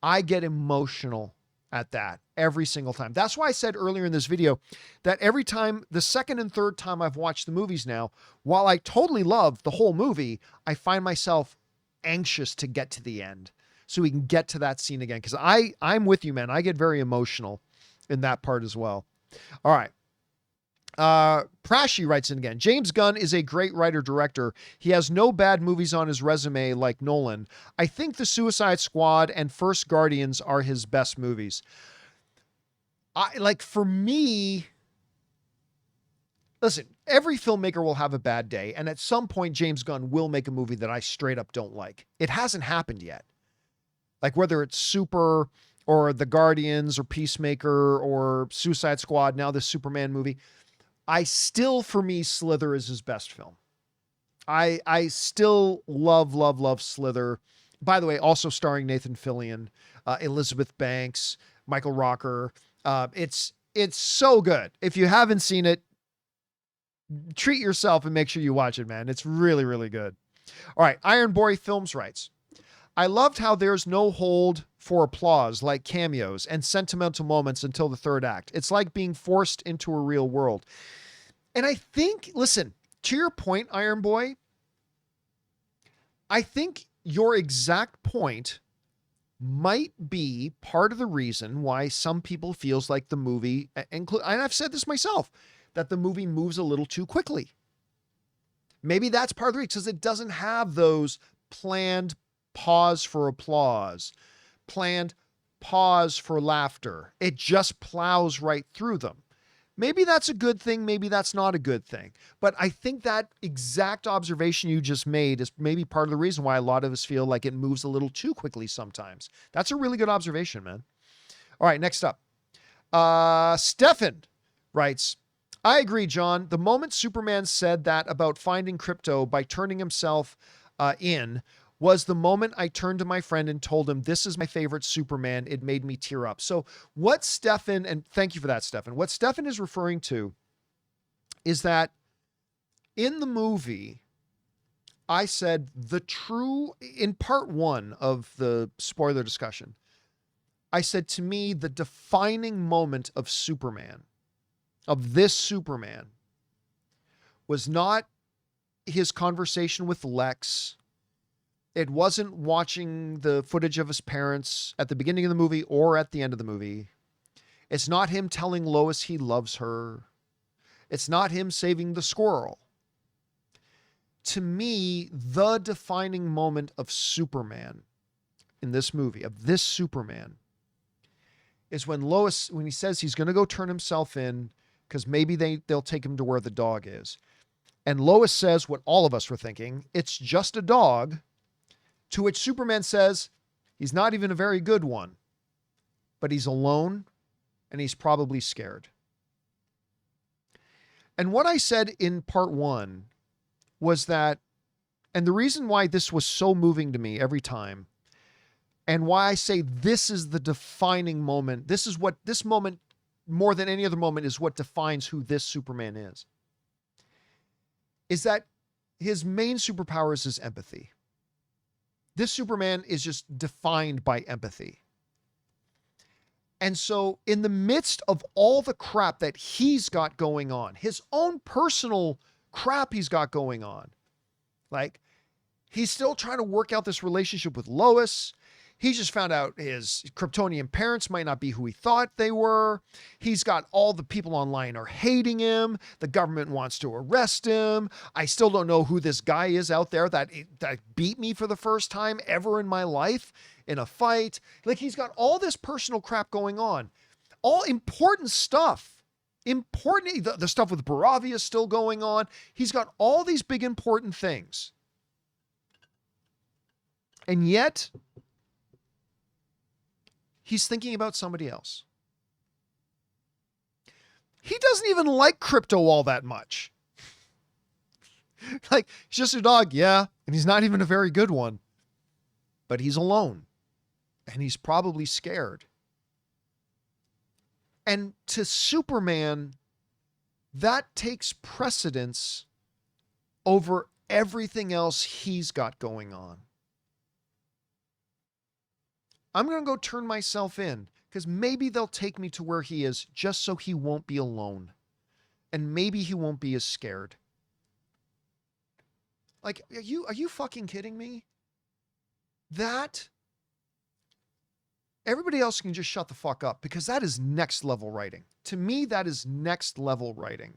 I get emotional at that every single time. That's why I said earlier in this video that every time, the second and third time I've watched the movies now, while I totally love the whole movie, I find myself anxious to get to the end so we can get to that scene again. Cause I'm with you, man. I get very emotional in that part as well. All right. Prashi writes in again, James Gunn is a great writer director. He has no bad movies on his resume like Nolan. I think The Suicide Squad and First Guardians are his best movies. For me, listen, every filmmaker will have a bad day. And at some point, James Gunn will make a movie that I straight up don't like. It hasn't happened yet. Like whether it's Super or The Guardians or Peacemaker or Suicide Squad, now this Superman movie. For me, Slither is his best film. I still love Slither. By the way, also starring Nathan Fillion, Elizabeth Banks, Michael Rooker. It's so good. If you haven't seen it, treat yourself and make sure you watch it, man. It's really, really good. All right. Iron Boy Films writes, I loved how there's no hold for applause like cameos and sentimental moments until the third act. It's like being forced into a real world. And I think, listen, to your point, Iron Boy, I think your exact point might be part of the reason why some people feels like the movie, and I've said this myself, that the movie moves a little too quickly. Maybe that's part of the reason, because it doesn't have those planned pause for applause, planned pause for laughter. It just plows right through them. Maybe that's a good thing. Maybe that's not a good thing. But I think that exact observation you just made is maybe part of the reason why a lot of us feel like it moves a little too quickly sometimes. That's a really good observation, man. All right, next up. Stefan writes, I agree, John. The moment Superman said that about finding crypto by turning himself in was the moment I turned to my friend and told him, this is my favorite Superman. It made me tear up. So what Stefan, and thank you for that, Stefan, what Stefan is referring to is that in the movie, I said in part 1 of the spoiler discussion, I said, to me, the defining moment of Superman, of this Superman, was not his conversation with Lex. It wasn't watching the footage of his parents at the beginning of the movie or at the end of the movie. It's not him telling Lois he loves her. It's not him saving the squirrel. To me, the defining moment of Superman in this movie, of this Superman, is when he says he's going to go turn himself in because maybe they'll take him to where the dog is. And Lois says what all of us were thinking, it's just a dog, to which Superman says, he's not even a very good one, but he's alone and he's probably scared. And what I said in part 1 was that, and the reason why this was so moving to me every time, and why I say this is the defining moment, this moment, more than any other moment, is what defines who this Superman is that his main superpower is his empathy. This Superman is just defined by empathy. And so in the midst of all the crap that he's got going on, his own personal crap he's got going on, like he's still trying to work out this relationship with Lois. He just found out his Kryptonian parents might not be who he thought they were. He's got all the people online are hating him. The government wants to arrest him. I still don't know who this guy is out there that beat me for the first time ever in my life in a fight. Like, he's got all this personal crap going on. All important stuff. The stuff with Baravia is still going on. He's got all these big important things. And yet, he's thinking about somebody else. He doesn't even like Krypto all that much. Like, he's just a dog, yeah, and he's not even a very good one. But he's alone. And he's probably scared. And to Superman, that takes precedence over everything else he's got going on. I'm going to go turn myself in because maybe they'll take me to where he is just so he won't be alone. And maybe he won't be as scared. Like, are you fucking kidding me? That, everybody else can just shut the fuck up because that is next level writing. To me, that is next level writing.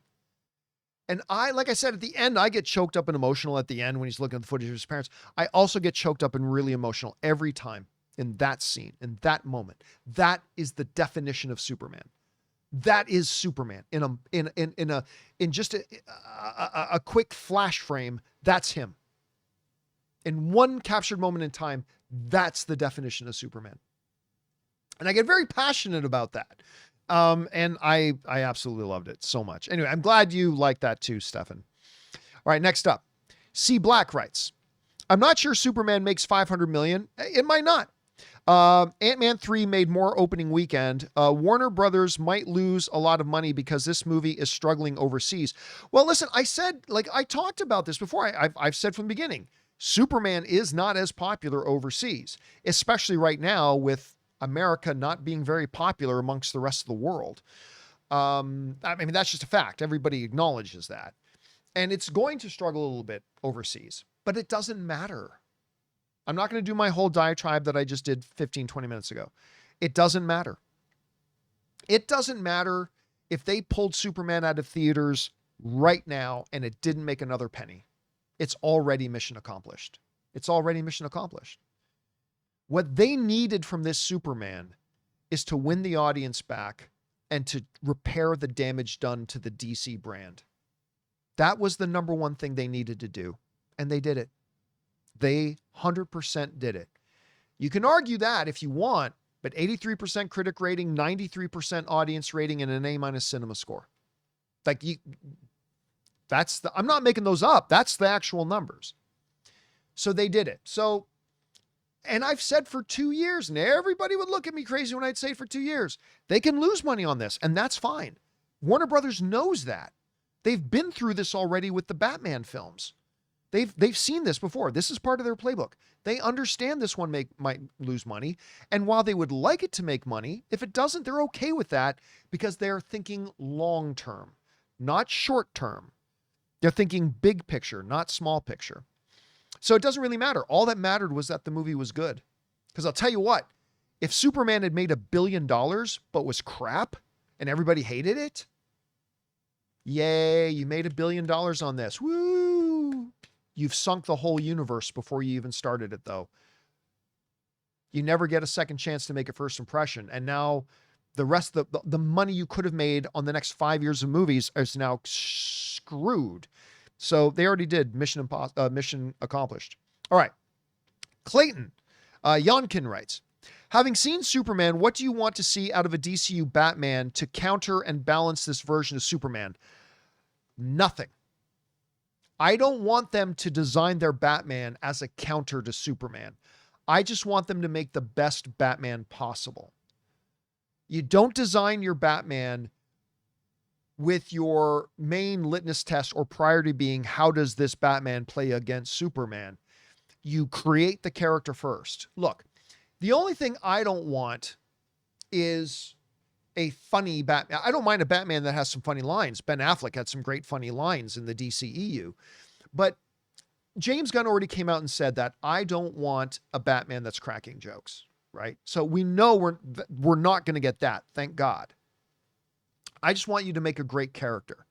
And like I said, at the end, I get choked up and emotional at the end when he's looking at the footage of his parents. I also get choked up and really emotional every time. In that scene, in that moment. That is the definition of Superman. That is Superman. In just a quick flash frame, that's him. In one captured moment in time, that's the definition of Superman. And I get very passionate about that. And I absolutely loved it so much. Anyway, I'm glad you like that too, Stefan. All right, next up. C. Black writes, I'm not sure Superman makes 500 million. It might not. Ant-Man 3 made more opening weekend. Warner Brothers might lose a lot of money because this movie is struggling overseas. Well, listen, I talked about this before. I've said from the beginning, Superman is not as popular overseas, especially right now with America not being very popular amongst the rest of the world. I mean, that's just a fact. Everybody acknowledges that. And it's going to struggle a little bit overseas, but it doesn't matter. I'm not going to do my whole diatribe that I just did 15, 20 minutes ago. It doesn't matter. It doesn't matter if they pulled Superman out of theaters right now and it didn't make another penny. It's already mission accomplished. It's already mission accomplished. What they needed from this Superman is to win the audience back and to repair the damage done to the DC brand. That was the number one thing they needed to do. And they did it. They 100% did it. You can argue that if you want, but 83% critic rating, 93% audience rating, and an A- cinema score. Like, I'm not making those up. That's the actual numbers. So they did it. So And I've said for 2 years, and everybody would look at me crazy when I'd say for 2 years, they can lose money on this, and that's fine. Warner Brothers knows that. They've been through this already with the Batman films. They've seen this before. This is part of their playbook. They understand this one might lose money. And while they would like it to make money, if it doesn't, they're okay with that because they're thinking long term, not short term. They're thinking big picture, not small picture. So it doesn't really matter. All that mattered was that the movie was good. Because I'll tell you what, if Superman had made $1 billion but was crap and everybody hated it, yay, you made $1 billion on this. Woo! You've sunk the whole universe before you even started it, though. You never get a second chance to make a first impression. And now the rest of the money you could have made on the next 5 years of movies is now screwed. So they already did mission accomplished. All right. Clayton Yonkin writes, having seen Superman, what do you want to see out of a DCU Batman to counter and balance this version of Superman? Nothing. I don't want them to design their Batman as a counter to Superman. I just want them to make the best Batman possible. You don't design your Batman with your main litmus test or priority being, how does this Batman play against Superman? You create the character first. Look, the only thing I don't want is a funny Batman. I don't mind a Batman that has some funny lines. Ben Affleck had some great funny lines in the DCEU. But James Gunn already came out and said that I don't want a Batman that's cracking jokes, right? So we know we're not going to get that, thank God. I just want you to make a great character.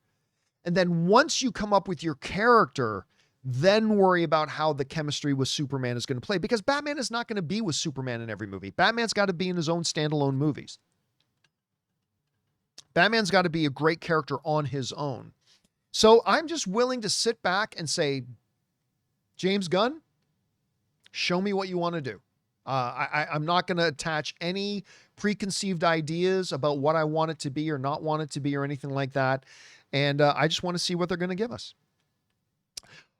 And then once you come up with your character, then worry about how the chemistry with Superman is going to play. Because Batman is not going to be with Superman in every movie. Batman's got to be in his own standalone movies. Batman's got to be a great character on his own. So I'm just willing to sit back and say, James Gunn, show me what you want to do. I'm not going to attach any preconceived ideas about what I want it to be or not want it to be or anything like that. And I just want to see what they're going to give us.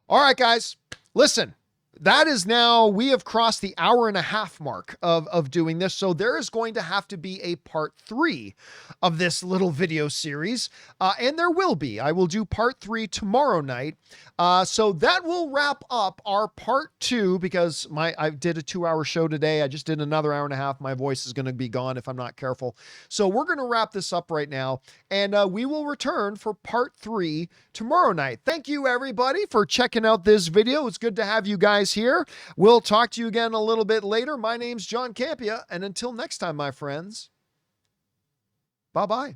All right, guys, listen. That is now, we have crossed the 1.5 hour mark of doing this. So there is going to have to be a part 3 of this little video series. And there will be. I will do part 3 tomorrow night. So that will wrap up our part 2 because I did a 2-hour show today. I just did another 1.5 hours. My voice is going to be gone if I'm not careful. So we're going to wrap this up right now. And we will return for part 3 tomorrow night. Thank you, everybody, for checking out this video. It's good to have you guys here. We'll talk to you again a little bit later. My name's John Campea, and until next time, my friends, bye-bye.